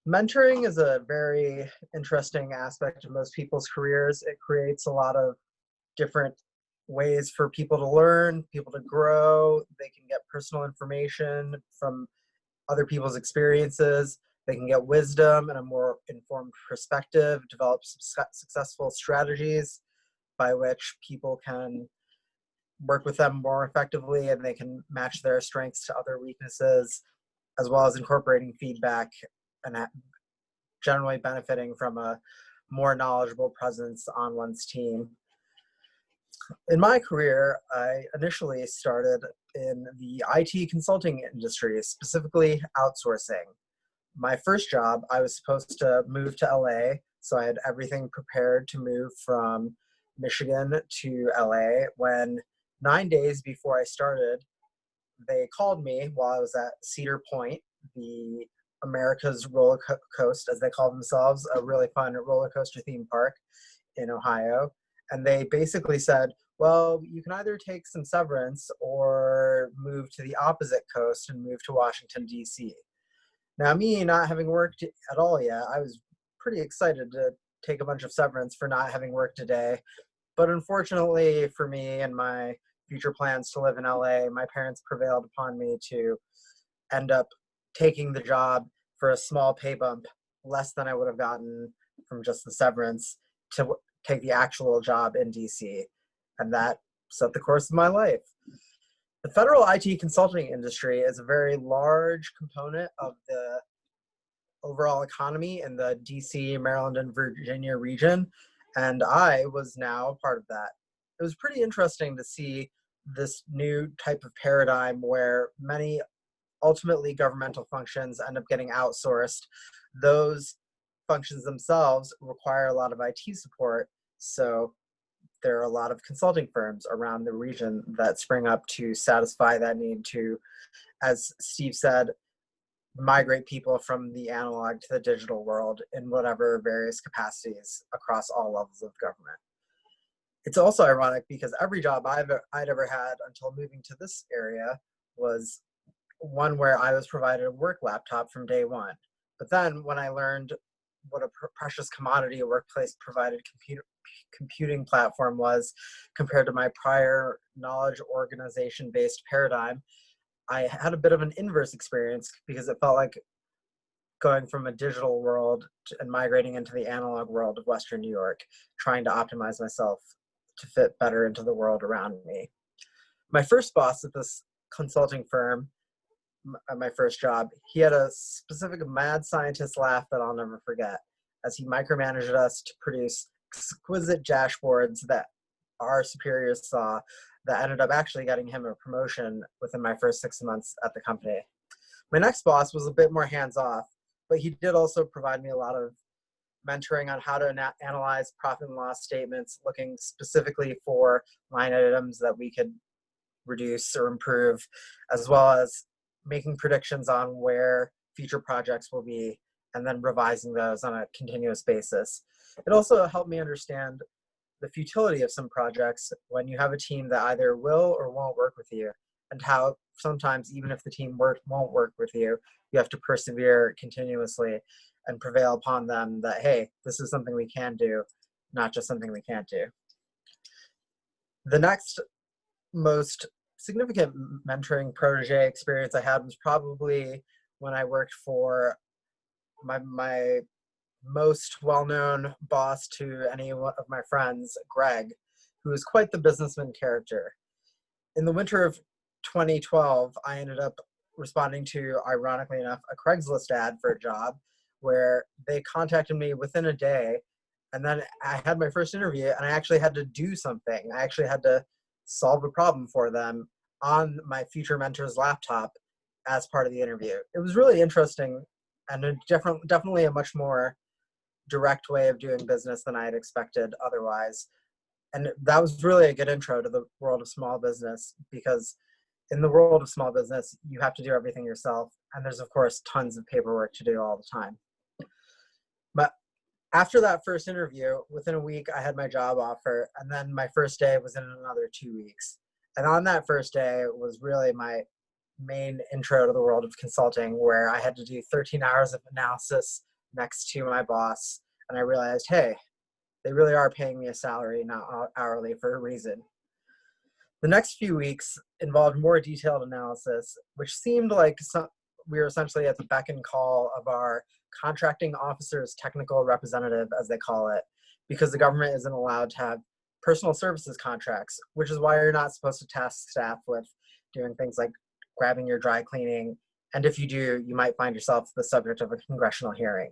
Mentoring is a very interesting aspect of most people's careers. It creates a lot of different ways for people to learn, people to grow. They can get personal information from other people's experiences. They can get wisdom and a more informed perspective, develop successful strategies by which people can work with them more effectively, and they can match their strengths to other weaknesses, as well as incorporating feedback and generally benefiting from a more knowledgeable presence on one's team. In my career, I initially started in the IT consulting industry, specifically outsourcing. My first job, I was supposed to move to LA, so I had everything prepared to move from Michigan to LA. When 9 days before I started, they called me while I was at Cedar Point, the America's roller coaster, as they call themselves, a really fun roller coaster theme park in Ohio. And they basically said, well, you can either take some severance or move to the opposite coast and move to Washington, D.C. Now, me not having worked at all yet, I was pretty excited to take a bunch of severance for not having worked a day. But unfortunately for me and my future plans to live in LA, my parents prevailed upon me to end up taking the job for a small pay bump, less than I would have gotten from just the severance, to take the actual job in DC. And that set the course of my life. The federal IT consulting industry is a very large component of the overall economy in the DC, Maryland, and Virginia region, and I was now part of that. It was pretty interesting to see this new type of paradigm where many ultimately governmental functions end up getting outsourced. Those functions themselves require a lot of IT support, so there are a lot of consulting firms around the region that spring up to satisfy that need to, as Steve said, migrate people from the analog to the digital world in whatever various capacities across all levels of government. It's also ironic because every job I'd ever had until moving to this area was one where I was provided a work laptop from day one. But then when I learned what a precious commodity a workplace provided computing platform was compared to my prior knowledge organization-based paradigm, I had a bit of an inverse experience because it felt like going from a digital world and migrating into the analog world of Western New York, trying to optimize myself to fit better into the world around me. My first boss at this consulting firm, my first job, he had a specific mad scientist laugh that I'll never forget, as he micromanaged us to produce exquisite dashboards that our superiors saw that ended up actually getting him a promotion within my first 6 months at the company. My next boss was a bit more hands-off. but he did also provide me a lot of mentoring on how to analyze profit and loss statements, looking specifically for line items that we could reduce or improve, as well as making predictions on where future projects will be, and then revising those on a continuous basis. It also helped me understand the futility of some projects when you have a team that either will or won't work with you, and how sometimes even if the team won't work with you, you have to persevere continuously and prevail upon them that, hey, this is something we can do, not just something we can't do. The next most significant mentoring protege experience I had was probably when I worked for my most well-known boss to any of my friends, Greg, who is quite the businessman character. In the winter of 2012, I ended up responding to, ironically enough, a Craigslist ad for a job where they contacted me within a day, and then I had my first interview, and I actually had to do something. I actually had to solve a problem for them on my future mentor's laptop as part of the interview. It was really interesting and definitely a much more direct way of doing business than I had expected otherwise. And that was really a good intro to the world of small business, because in the world of small business, you have to do everything yourself. And there's, of course, tons of paperwork to do all the time. But after that first interview, within a week, I had my job offer. And then my first day was in another 2 weeks. And on that first day was really my main intro to the world of consulting, where I had to do 13 hours of analysis next to my boss. And I realized, hey, they really are paying me a salary, not hourly, for a reason. The next few weeks involved more detailed analysis, which seemed like we were essentially at the beck and call of our contracting officer's technical representative, as they call it, because the government isn't allowed to have personal services contracts, which is why you're not supposed to task staff with doing things like grabbing your dry cleaning. And if you do, you might find yourself the subject of a congressional hearing.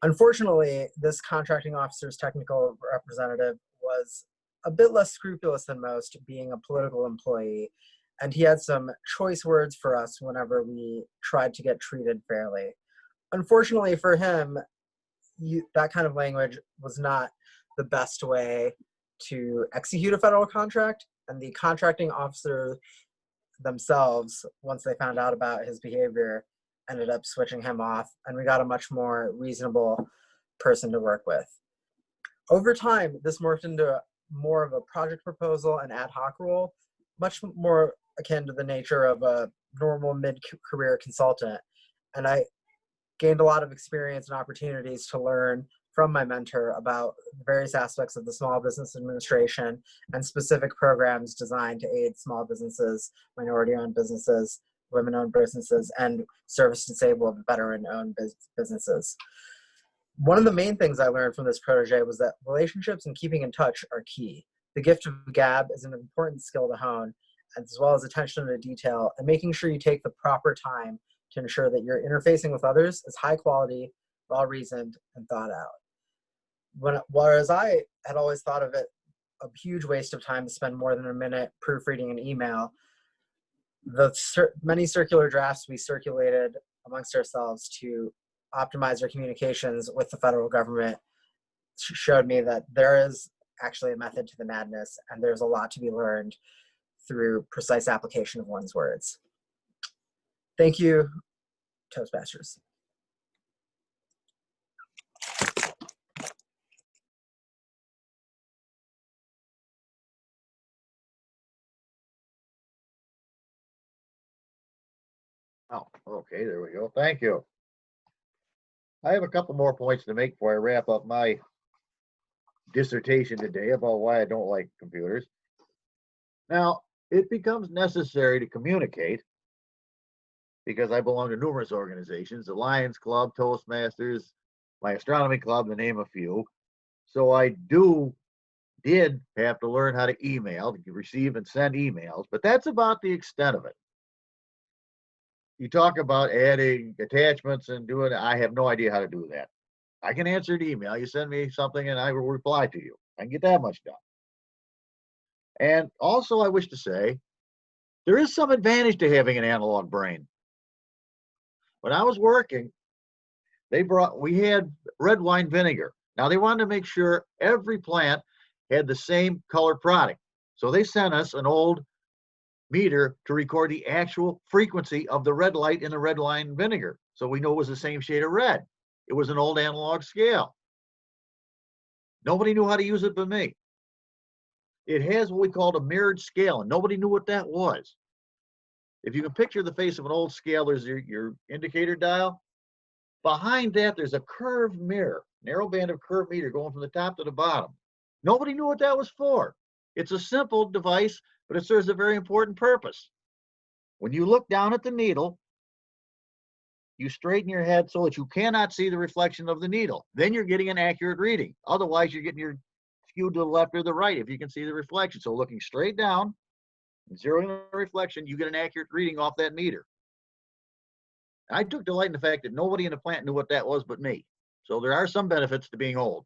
Unfortunately, this contracting officer's technical representative was a bit less scrupulous than most, being a political employee, and he had some choice words for us whenever we tried to get treated fairly. Unfortunately for him, that kind of language was not the best way to execute a federal contract, and the contracting officer themselves, once they found out about his behavior, ended up switching him off, and we got a much more reasonable person to work with. Over time, this morphed into more of a project proposal and ad hoc role, much more akin to the nature of a normal mid-career consultant. And I gained a lot of experience and opportunities to learn from my mentor about various aspects of the Small Business Administration and specific programs designed to aid small businesses, minority-owned businesses, women-owned businesses, and service-disabled, veteran-owned businesses. One of the main things I learned from this protege was that relationships and keeping in touch are key. The gift of gab is an important skill to hone, as well as attention to detail, and making sure you take the proper time to ensure that your interfacing with others is high quality, well-reasoned, and thought out. Whereas I had always thought of it a huge waste of time to spend more than a minute proofreading an email, the many circular drafts we circulated amongst ourselves to optimize our communications with the federal government showed me that there is actually a method to the madness, and there's a lot to be learned through precise application of one's words. Thank you, Toastmasters. Oh, okay, there we go. Thank you. I have a couple more points to make before I wrap up my dissertation today about why I don't like computers. Now, it becomes necessary to communicate because I belong to numerous organizations, the Lions Club, Toastmasters, my astronomy club, to name a few. So I did have to learn how to email, to receive and send emails, but that's about the extent of it. You talk about adding attachments and doing it. I have no idea how to do that. I can answer an email. You send me something and I will reply to you. I can get that much done. And also I wish to say, there is some advantage to having an analog brain. When I was working We had red wine vinegar. Now they wanted to make sure every plant had the same color product. So they sent us an old meter to record the actual frequency of the red light in the red wine vinegar. So we know it was the same shade of red. It was an old analog scale. Nobody knew how to use it but me. It has what we called a mirrored scale, and nobody knew what that was. If you can picture the face of an old scale, there's your indicator dial. Behind that, there's a curved mirror, narrow band of curved meter going from the top to the bottom. Nobody knew what that was for. It's a simple device, but it serves a very important purpose. When you look down at the needle, you straighten your head so that you cannot see the reflection of the needle. Then you're getting an accurate reading. Otherwise, you're getting your skewed to the left or the right if you can see the reflection. So looking straight down, zeroing the reflection, you get an accurate reading off that meter. I took delight in the fact that nobody in the plant knew what that was but me. So there are some benefits to being old.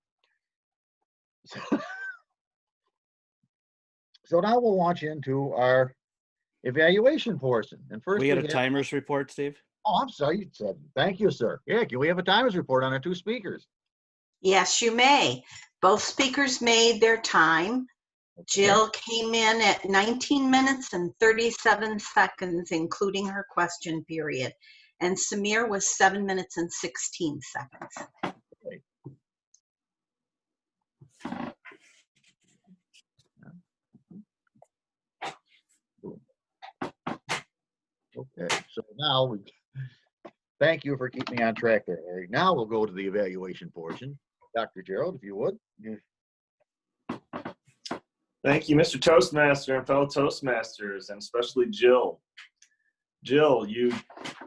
So now we'll launch into our evaluation portion. And first we had a timers report, Steve. Oh, I'm sorry. You said, thank you, sir. Yeah, can we have a timers report on our two speakers? Yes, you may. Both speakers made their time. Jill came in at 19 minutes and 37 seconds, including her question period. And Samir was 7 minutes and 16 seconds. Okay, so now thank you for keeping me on track there, Harry. Now we'll go to the evaluation portion. Dr. Gerald, if you would. Thank you, Mr. Toastmaster and fellow Toastmasters, and especially Jill. Jill, you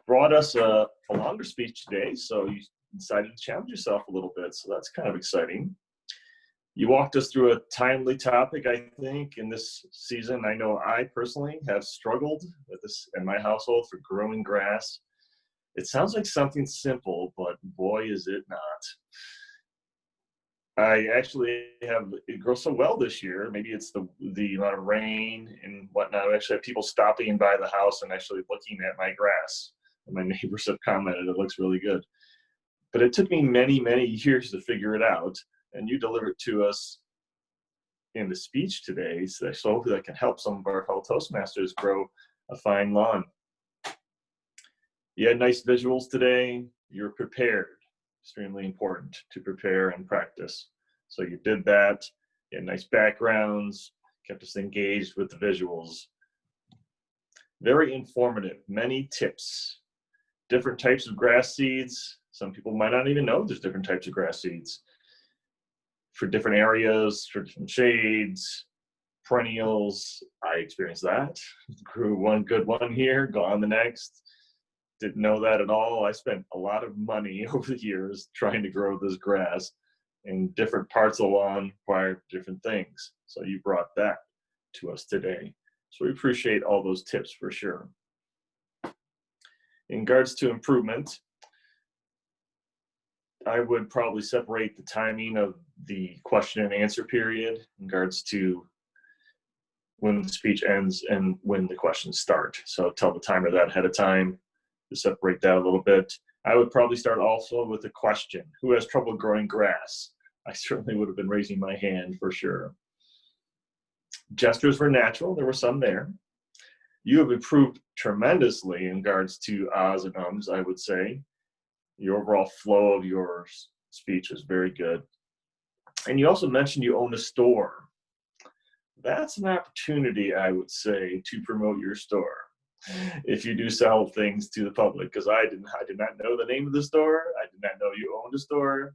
brought us a longer speech today, so you decided to challenge yourself a little bit, so that's kind of exciting. You walked us through a timely topic, I think, in this season. I know I personally have struggled with this in my household for growing grass. It sounds like something simple, but boy, is it not. I actually it grows so well this year. Maybe it's the amount of rain and whatnot. I actually have people stopping by the house and actually looking at my grass. And my neighbors have commented it looks really good. But it took me many, many years to figure it out. And you delivered to us in the speech today, so hopefully that can help some of our fellow Toastmasters grow a fine lawn. You had nice visuals today. You're prepared. Extremely important to prepare and practice. So you did that. You had nice backgrounds, kept us engaged with the visuals. Very informative, many tips. Different types of grass seeds. Some people might not even know there's different types of grass seeds. For different areas, for different shades, perennials. I experienced that. Grew one good one here, gone the next. Didn't know that at all. I spent a lot of money over the years trying to grow this grass, and different parts of the lawn require different things. So you brought that to us today. So we appreciate all those tips for sure. In regards to improvement, I would probably separate the timing of the question and answer period in regards to when the speech ends and when the questions start. So tell the timer that ahead of time to separate that a little bit. I would probably start also with a question. Who has trouble growing grass? I certainly would have been raising my hand for sure. Gestures were natural. There were some there. You have improved tremendously in regards to ahs and ums, I would say. Your overall flow of your speech was very good. And you also mentioned you own a store. That's an opportunity, I would say, to promote your store if you do sell things to the public, because I did not know the name of the store. I did not know you owned a store.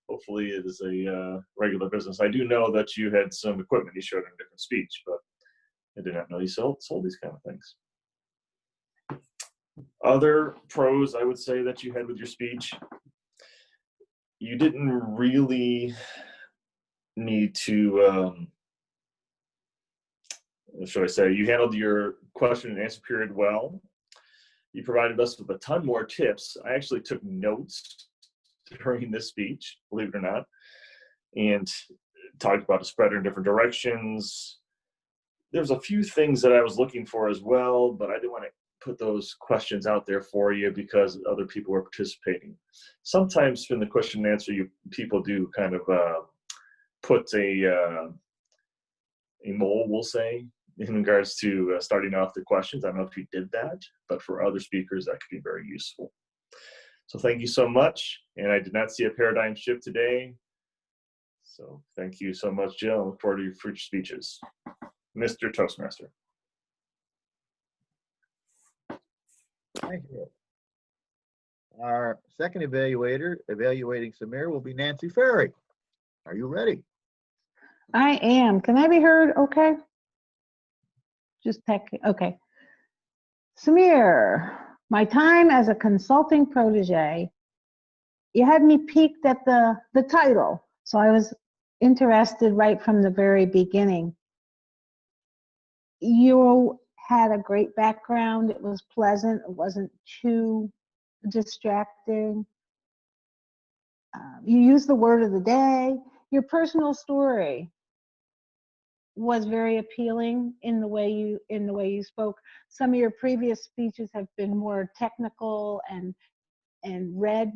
Hopefully it is a regular business. I do know that you had some equipment you showed in a different speech, but I did not know you sold these kind of things. Other pros I would say that you had with your speech, you didn't really need to, what should I say, you handled your question and answer period well. You provided us with a ton more tips. I actually took notes during this speech, believe it or not, and talked about a spreader in different directions. There's a few things that I was looking for as well, but I didn't want to put those questions out there for you because other people are participating. Sometimes in the question and answer, people do kind of put a mold, we'll say, in regards to starting off the questions. I don't know if you did that, but for other speakers, that could be very useful. So thank you so much. And I did not see a paradigm shift today. So thank you so much, Jill. I look forward to your future speeches. Mr. Toastmaster. Thank you. Our second evaluator, evaluating Samir, will be Nancy Ferry. Are you ready? I am. Can I be heard okay? Just okay. Samir, my time as a consulting protege, you had me peeked at the title, so I was interested right from the very beginning. You had a great background. It was pleasant. It wasn't too distracting. You used the word of the day. Your personal story was very appealing in the way you spoke. Some of your previous speeches have been more technical and read,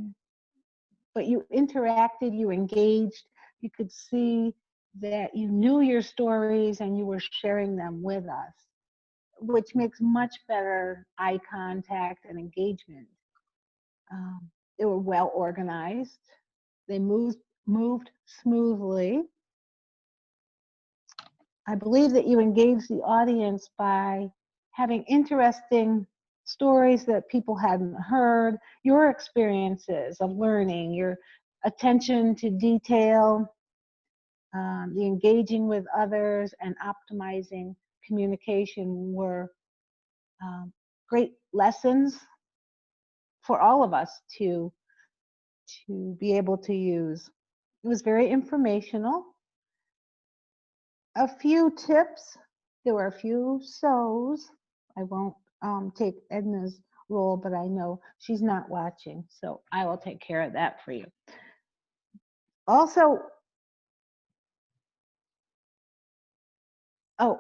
but you interacted, you engaged. You could see that you knew your stories and you were sharing them with us, which makes much better eye contact and engagement. They were well organized. They moved smoothly. I believe that you engaged the audience by having interesting stories that people hadn't heard, your experiences of learning, your attention to detail, the engaging with others and optimizing communication were great lessons for all of us to be able to use. It was very informational. A few tips. There were a few so's. I won't take Edna's role, but I know she's not watching, so I will take care of that for you. Also,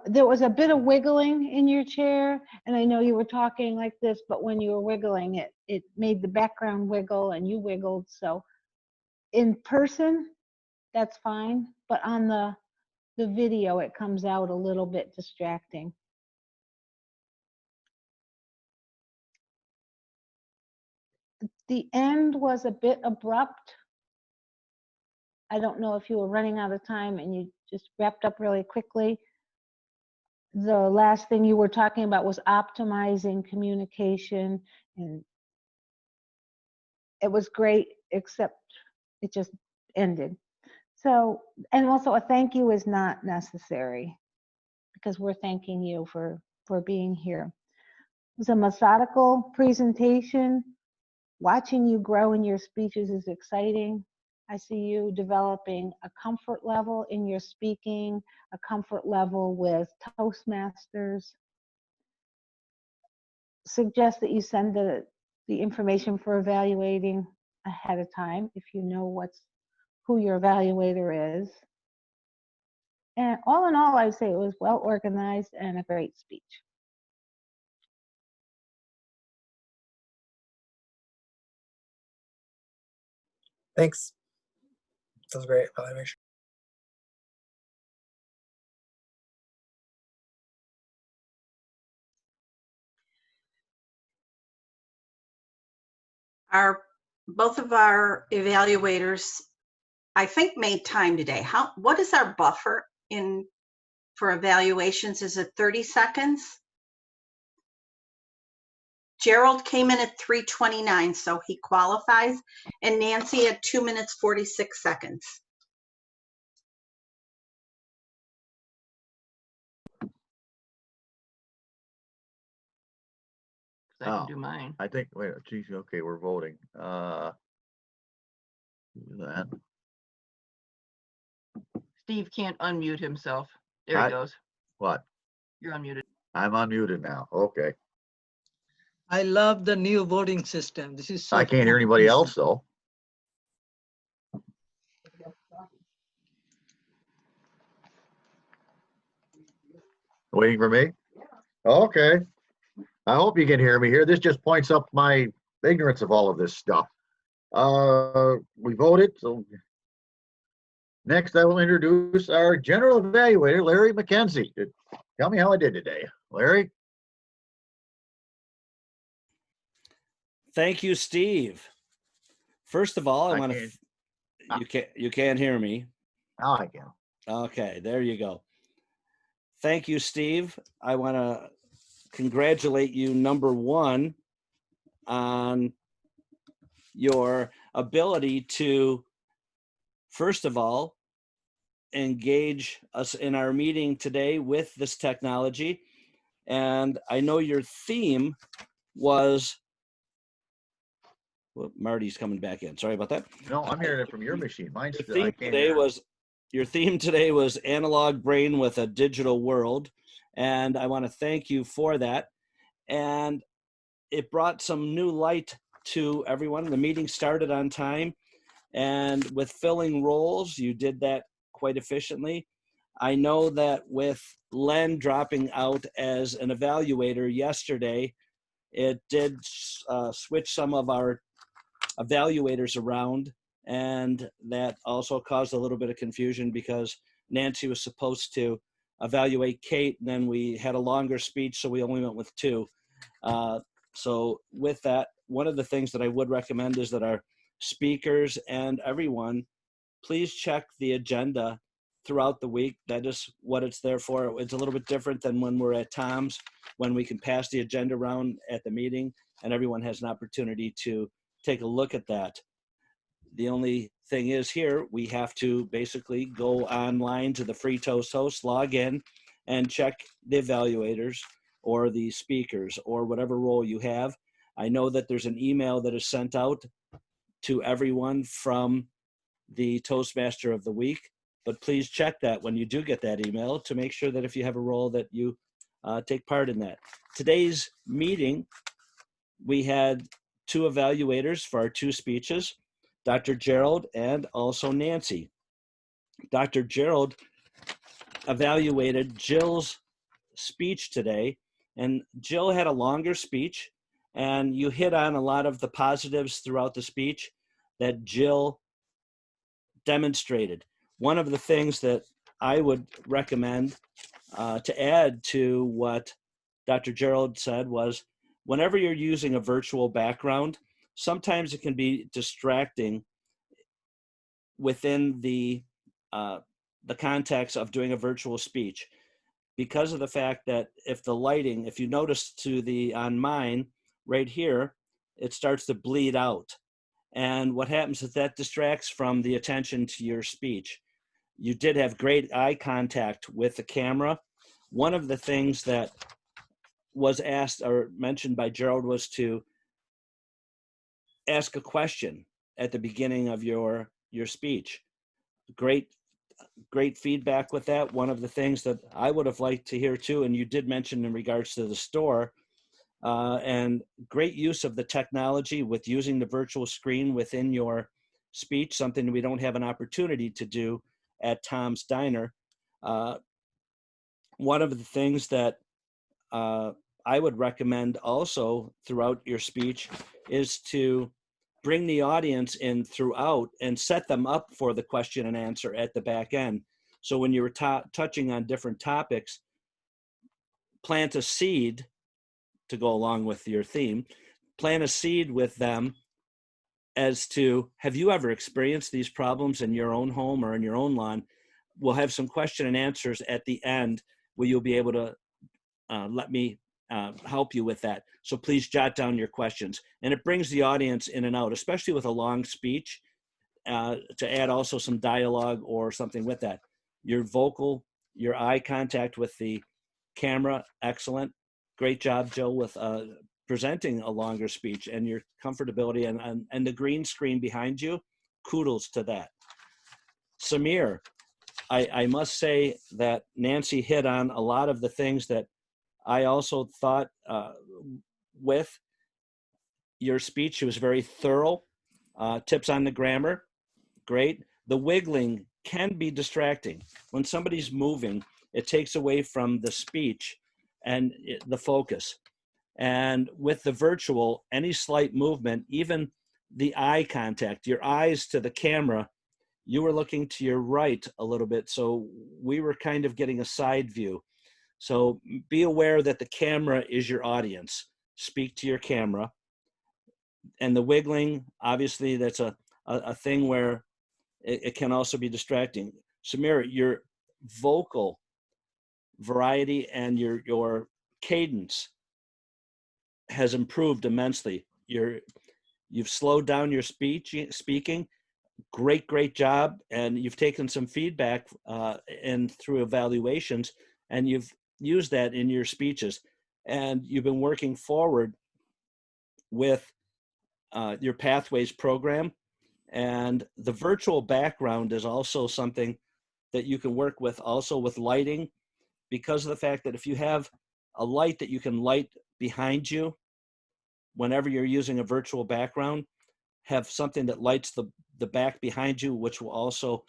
there was a bit of wiggling in your chair, and I know you were talking like this, but when you were wiggling, it made the background wiggle and you wiggled. So in person, that's fine, but on the video, it comes out a little bit distracting. The end was a bit abrupt. I don't know if you were running out of time and you just wrapped up really quickly. The last thing you were talking about was optimizing communication, and it was great, except it just ended. So, and also a thank you is not necessary because we're thanking you for being here. It was a methodical presentation. Watching you grow in your speeches is exciting. I see you developing a comfort level in your speaking, a comfort level with Toastmasters. Suggest that you send the information for evaluating ahead of time if you know who your evaluator is. And all in all, I'd say it was well organized and a great speech. Thanks. That was a great evaluation. Both of our evaluators, I think, made time today. What is our buffer for evaluations? Is it 30 seconds? Gerald came in at 3:29, so he qualifies, and Nancy at 2 minutes 46 seconds. I can do mine. I think, wait, geez, okay, we're voting. Do that. Steve can't unmute himself. There he goes. What? You're unmuted. I'm unmuted now. Okay. I love the new voting system. This is so I can't hear anybody else though. Waiting for me? Okay. I hope you can hear me here. This just points up my ignorance of all of this stuff. We voted, so next I will introduce our general evaluator, Larry McKenzie. Tell me how I did today. Larry? Thank you, Steve. First of all, I want to. You can't hear me. Now I can. Okay, there you go. Thank you, Steve. I want to congratulate you, number one, on your ability to, first of all, engage us in our meeting today with this technology. And I know your theme was, well, Marty's coming back in. Sorry about that. No, I'm hearing it from your machine. Mine's Your still, I theme can't today hear. was, your theme today was analog brain with a digital world. And I want to thank you for that. And it brought some new light to everyone. The meeting started on time, and with filling roles, you did that quite efficiently. I know that with Len dropping out as an evaluator yesterday, it did switch some of our evaluators around, and that also caused a little bit of confusion because Nancy was supposed to evaluate Kate, and then we had a longer speech, so we only went with two. So with that, one of the things that I would recommend is that our speakers and everyone, please check the agenda throughout the week. That is what it's there for. It's a little bit different than when we're at Tom's, when we can pass the agenda around at the meeting and everyone has an opportunity to take a look at that. The only thing is here, we have to basically go online to the free Toast host, log in, and check the evaluators or the speakers or whatever role you have. I know that there's an email that is sent out to everyone from the Toastmaster of the week, but please check that when you do get that email to make sure that if you have a role that you take part in that. Today's meeting, we had two evaluators for our two speeches, Dr. Gerald and also Nancy. Dr. Gerald evaluated Jill's speech today, and Jill had a longer speech, and you hit on a lot of the positives throughout the speech that Jill demonstrated. One of the things that I would recommend to add to what Dr. Gerald said was, whenever you're using a virtual background, sometimes it can be distracting within the context of doing a virtual speech, because of the fact that if the lighting, if you notice on mine right here, it starts to bleed out. And what happens is that distracts from the attention to your speech. You did have great eye contact with the camera. One of the things that was asked or mentioned by Gerald was to ask a question at the beginning of your speech. Great feedback with that. One of the things that I would have liked to hear too, and you did mention in regards to the store, and great use of the technology with using the virtual screen within your speech, something we don't have an opportunity to do at Tom's Diner. One of the things that I would recommend also throughout your speech is to bring the audience in throughout and set them up for the question and answer at the back end. So when you were touching on different topics, plant a seed to go along with your theme, plant a seed with them as to, have you ever experienced these problems in your own home or in your own lawn? We'll have some question and answers at the end where you'll be able to let me help you with that. So please jot down your questions. And it brings the audience in and out, especially with a long speech, to add also some dialogue or something with that. Your vocal, your eye contact with the camera, excellent. Great job, Jill, with presenting a longer speech, and your comfortability and the green screen behind you, kudos to that. Samir, I must say that Nancy hit on a lot of the things that I also thought with your speech. It was very thorough. Tips on the grammar, great. The wiggling can be distracting. When somebody's moving, it takes away from the speech and the focus. And with the virtual, any slight movement, even the eye contact, your eyes to the camera, you were looking to your right a little bit. So we were kind of getting a side view. So be aware that the camera is your audience. Speak to your camera. And the wiggling, obviously, that's a thing where it can also be distracting. Samira, your vocal variety and your cadence has improved immensely. You've slowed down your speaking. Great job. And you've taken some feedback and through evaluations, and you've used that in your speeches. And you've been working forward with your Pathways program. And the virtual background is also something that you can work with, also with lighting, because of the fact that if you have a light that you can light behind you whenever you're using a virtual background, have something that lights the back behind you, which will also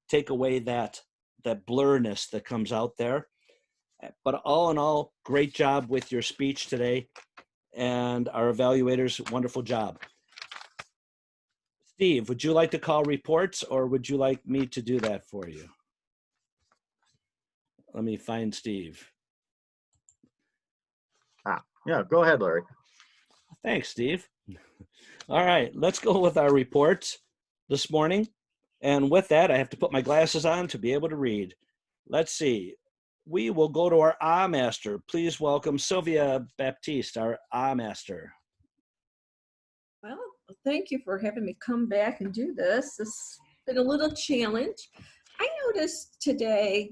take away that blurriness that comes out there. But all in all, great job with your speech today, and our evaluators, wonderful job. Steve, would you like to call reports, or would you like me to do that for you? Let me find Steve. Yeah, go ahead, Larry. Thanks, Steve. All right, let's go with our reports this morning. And with that, I have to put my glasses on to be able to read. Let's see. We will go to our A Master. Please welcome Sylvia Baptiste, our A Master. Well, thank you for having me come back and do this. This has been a little challenge. I noticed today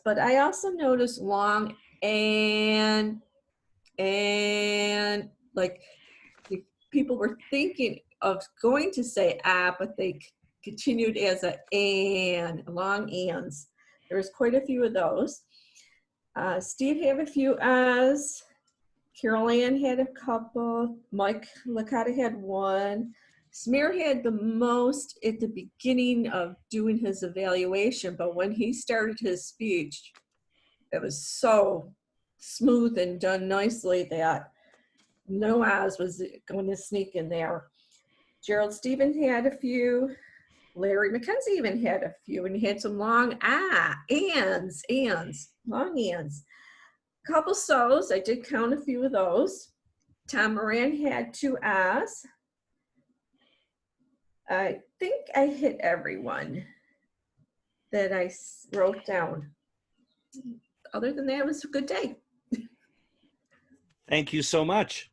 but I also noticed long and like people were thinking of going to say but they continued as long ands. There's quite a few of those. Steve had a few as. Carol Ann had a couple. Mike Licata had one. Smear had the most at the beginning of doing his evaluation, but when he started his speech, it was so smooth and done nicely that no as was going to sneak in there. Gerald Stephen had a few. Larry McKenzie even had a few, and he had some long ands, long ands. A couple so's, I did count a few of those. Tom Moran had 2 as. I think I hit everyone that I wrote down. Other than that, it was a good day. Thank you so much.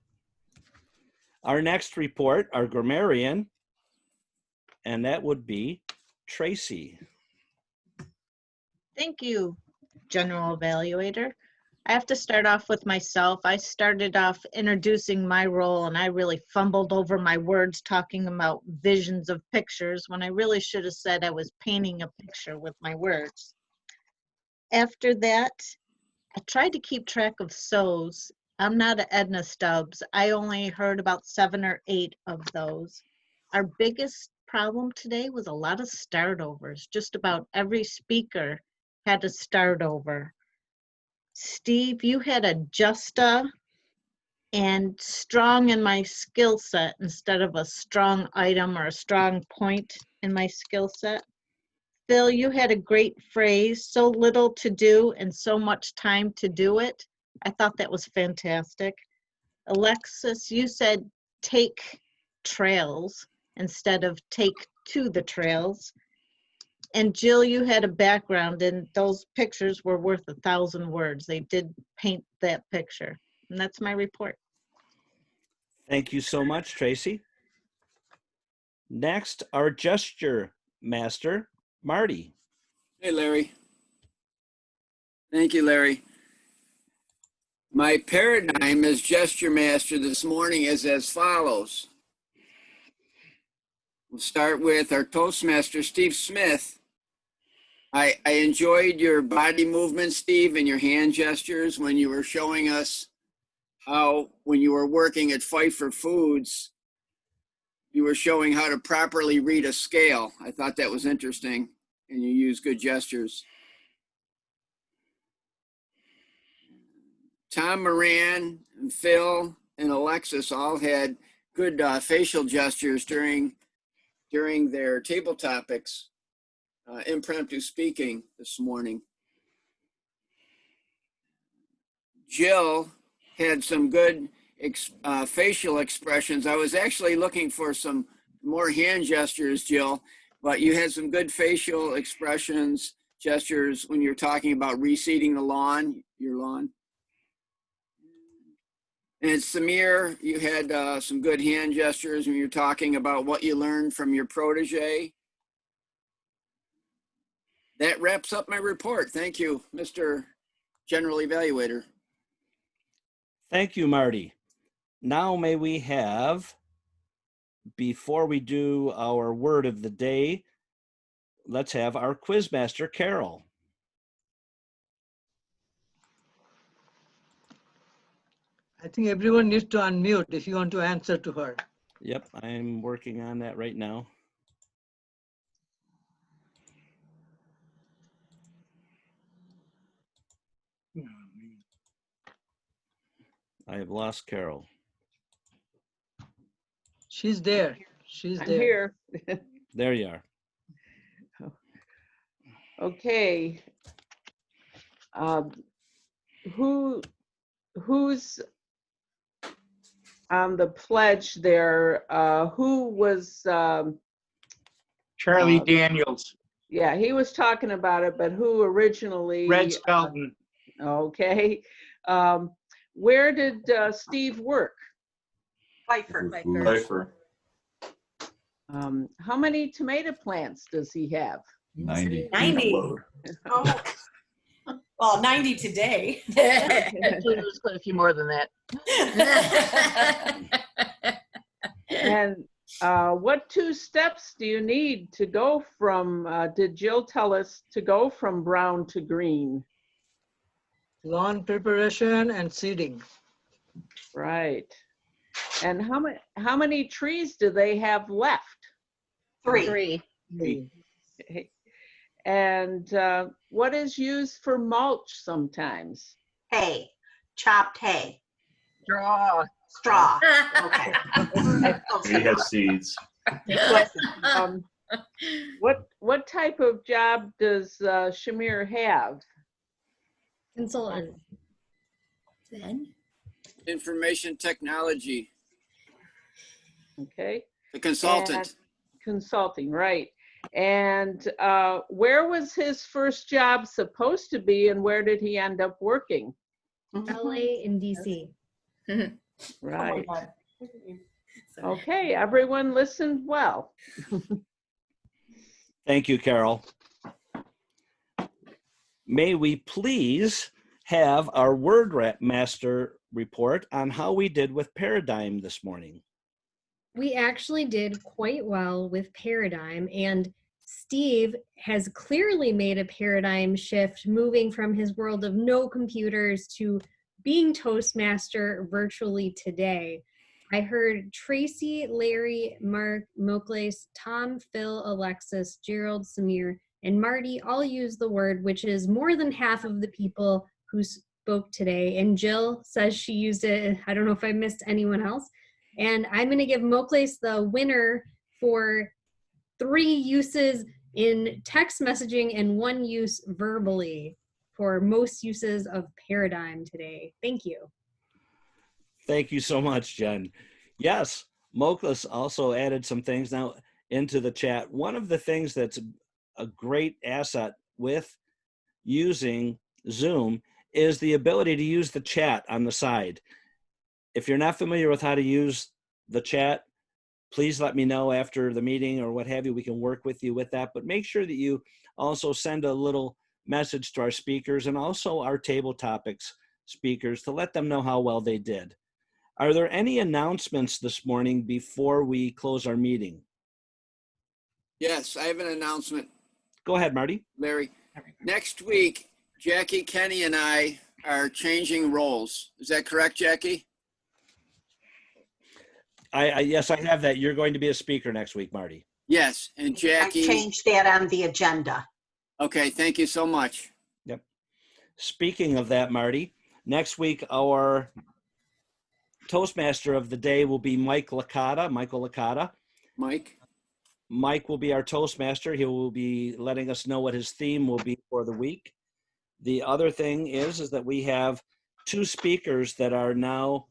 Our next report, our grammarian, and that would be Tracy. Thank you, General Evaluator. I have to start off with myself. I started off introducing my role, and I really fumbled over my words talking about visions of pictures when I really should have said I was painting a picture with my words. After that, I tried to keep track of so's. I'm not an Edna Stubbs. I only heard about 7 or 8 of those. Our biggest problem today was a lot of start overs. Just about every speaker had to start over. Steve, you had a justa and strong in my skill set instead of a strong item or a strong point in my skill set. Phil, you had a great phrase, so little to do and so much time to do it. I thought that was fantastic. Alexis, you said take trails instead of take to the trails. And Jill, you had a background, and those pictures were worth 1,000 words. They did paint that picture. And that's my report. Thank you so much, Tracy. Next, our gesture master, Marty. Hey, Larry. Thank you, Larry. My paradigm as gesture master this morning is as follows. We'll start with our Toastmaster, Steve Smith. I enjoyed your body movement, Steve, and your hand gestures when you were showing us how, when you were working at Pfeiffer Foods, you were showing how to properly read a scale. I thought that was interesting, and you used good gestures. Tom Moran, and Phil, and Alexis all had good facial gestures during their table topics, impromptu speaking this morning. Jill had some good facial expressions. I was actually looking for some more hand gestures, Jill, but you had some good facial expressions, gestures when you're talking about reseeding the lawn, your lawn. And Samir, you had some good hand gestures when you're talking about what you learned from your protege. That wraps up my report. Thank you, Mr. General Evaluator. Thank you, Marty. Now may we have, before we do our word of the day, let's have our Quizmaster, Carol. I think everyone needs to unmute if you want to answer to her. Yep, I'm working on that right now. I have lost Carol. She's there. She's I'm there. here. There you are. Okay. Who's on the pledge there? Who was Charlie Daniels. Yeah, he was talking about it, but who originally? Red Skelton. Okay. Where did Steve work? Pfeiffer. How many tomato plants does he have? 90. 90. Oh. Well, 90 today. Actually, there's quite a few more than that. And what 2 steps do you need to go from, did Jill tell us, to go from brown to green? Lawn preparation and seeding. Right. And how many trees do they have left? 3. And what is used for mulch sometimes? Hay. Chopped hay. Straw. Straw. Okay. We have seeds. What type of job does Shamir have? Consultant. Then? Information technology. Okay. The consultant. And consulting, right. And where was his first job supposed to be, and where did he end up working? LA and DC. Right. Oh my God. Okay, everyone listened well. Thank you, Carol. May we please have our word master report on how we did with Paradygm this morning. We actually did quite well with Paradygm, and Steve has clearly made a paradigm shift, moving from his world of no computers to being Toastmaster virtually today. I heard Tracy, Larry, Mark, Mokles, Tom, Phil, Alexis, Gerald, Samir, and Marty all use the word, which is more than half of the people who spoke today. And Jill says she used it. I don't know if I missed anyone else. And I'm going to give Mokles the winner for 3 uses in text messaging and 1 use verbally for most uses of Paradygm today. Thank you. Thank you so much, Jen. Yes, Mokles also added some things now into the chat. One of the things that's a great asset with using Zoom is the ability to use the chat on the side. If you're not familiar with how to use the chat, please let me know after the meeting or what have you. We can work with you with that, but make sure that you also send a little message to our speakers and also our table topics speakers to let them know how well they did. Are there any announcements this morning before we close our meeting? Yes, I have an announcement. Go ahead, Marty. Larry. Next week, Jackie, Kenny, and I are changing roles. Is that correct, Jackie? Yes, I have that. You're going to be a speaker next week, Marty. Yes, and Jackie. I changed that on the agenda. Okay, thank you so much. Yep. Speaking of that, Marty, Next week, our Toastmaster of the day will be Michael Licata. Mike will be our Toastmaster. He will be letting us know what his theme will be for the week. The other thing is that we have 2 speakers that are now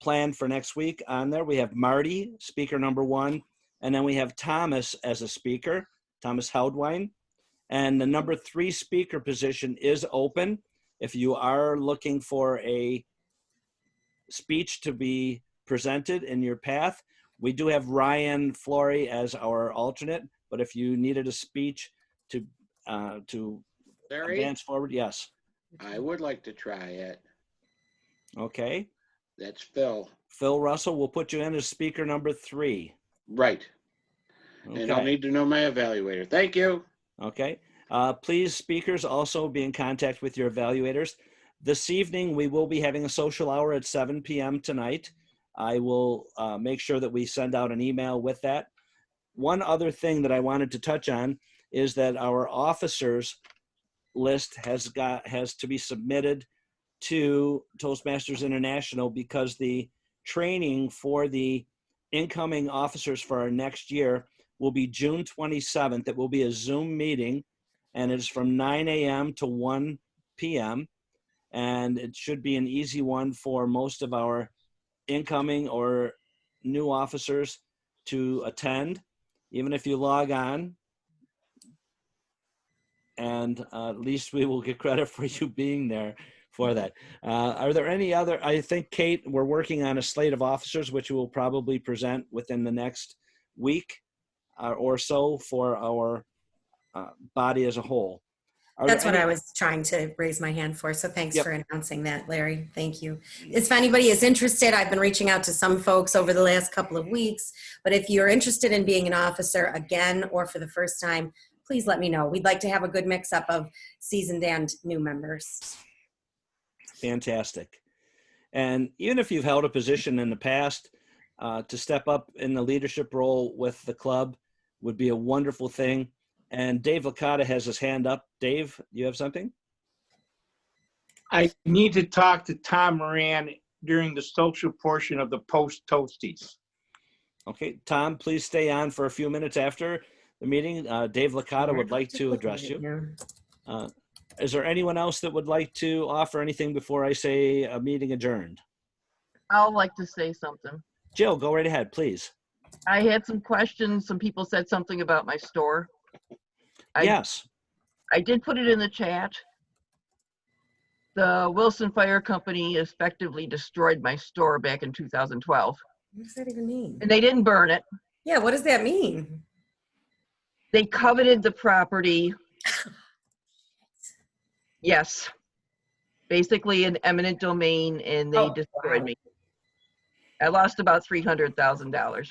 planned for next week on there. We have Marty, speaker number 1, and then we have Thomas as a speaker, Thomas Houdwine. And the number 3 speaker position is open. If you are looking for a speech to be presented in your path, we do have Ryan Flory as our alternate, but if you needed a speech to Larry? advance forward, yes. I would like to try it. Okay. That's Phil. Phil Russell, will put you in as speaker number 3. Right. Okay. And I'll need to know my evaluator. Thank you. Okay. Please, speakers, also be in contact with your evaluators. This evening, we will be having a social hour at 7 p.m. tonight. I will make sure that we send out an email with that. One other thing that I wanted to touch on is that our officers list has to be submitted to Toastmasters International, because the training for the incoming officers for our next year will be June 27th. It will be a Zoom meeting, and it's from 9 a.m. to 1 p.m. And it should be an easy one for most of our incoming or new officers to attend, even if you log on. And at least we will get credit for you being there for that. Are there any other, I think, Kate, we're working on a slate of officers, which we'll probably present within the next week or so for our body as a whole. That's what I was trying to raise my hand for. So thanks for announcing that, Larry. Thank you. If anybody is interested, I've been reaching out to some folks over the last couple of weeks, but if you're interested in being an officer again or for the first time, please let me know. We'd like to have a good mix up of seasoned and new members. Fantastic. And even if you've held a position in the past, to step up in the leadership role with the club would be a wonderful thing. And Dave Licata has his hand up. Dave, you have something? I need to talk to Tom Moran during the social portion of the post Toasties. Okay, Tom, please stay on for a few minutes after the meeting. Dave Licata would like to address you. Is there anyone else that would like to offer anything before I say a meeting adjourned? I'd like to say something. Jill, go right ahead, please. I had some questions. Some people said something about my store. Yes. I did put it in the chat. The Wilson Fire Company effectively destroyed my store back in 2012. What does that even mean? And they didn't burn it. Yeah, what does that mean? They coveted the property. Yes. Basically an eminent domain, and they destroyed me. I lost about $300,000.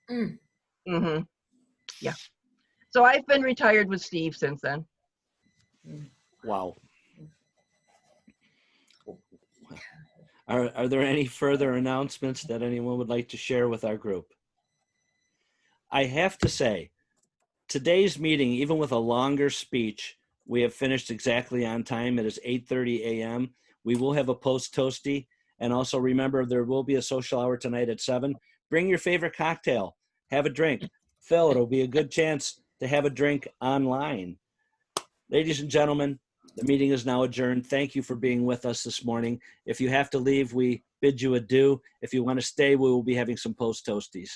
Mm-hmm. Yeah. So I've been retired with Steve since then. Wow. Are there any further announcements that anyone would like to share with our group? I have to say, today's meeting, even with a longer speech, we have finished exactly on time. It is 8:30 a.m. We will have a post-toasty. And also remember, there will be a social hour tonight at 7. Bring your favorite cocktail. Have a drink. Phil, it'll be a good chance to have a drink online. Ladies and gentlemen, the meeting is now adjourned. Thank you for being with us this morning. If you have to leave, we bid you adieu. If you want to stay, we will be having some post-toasties.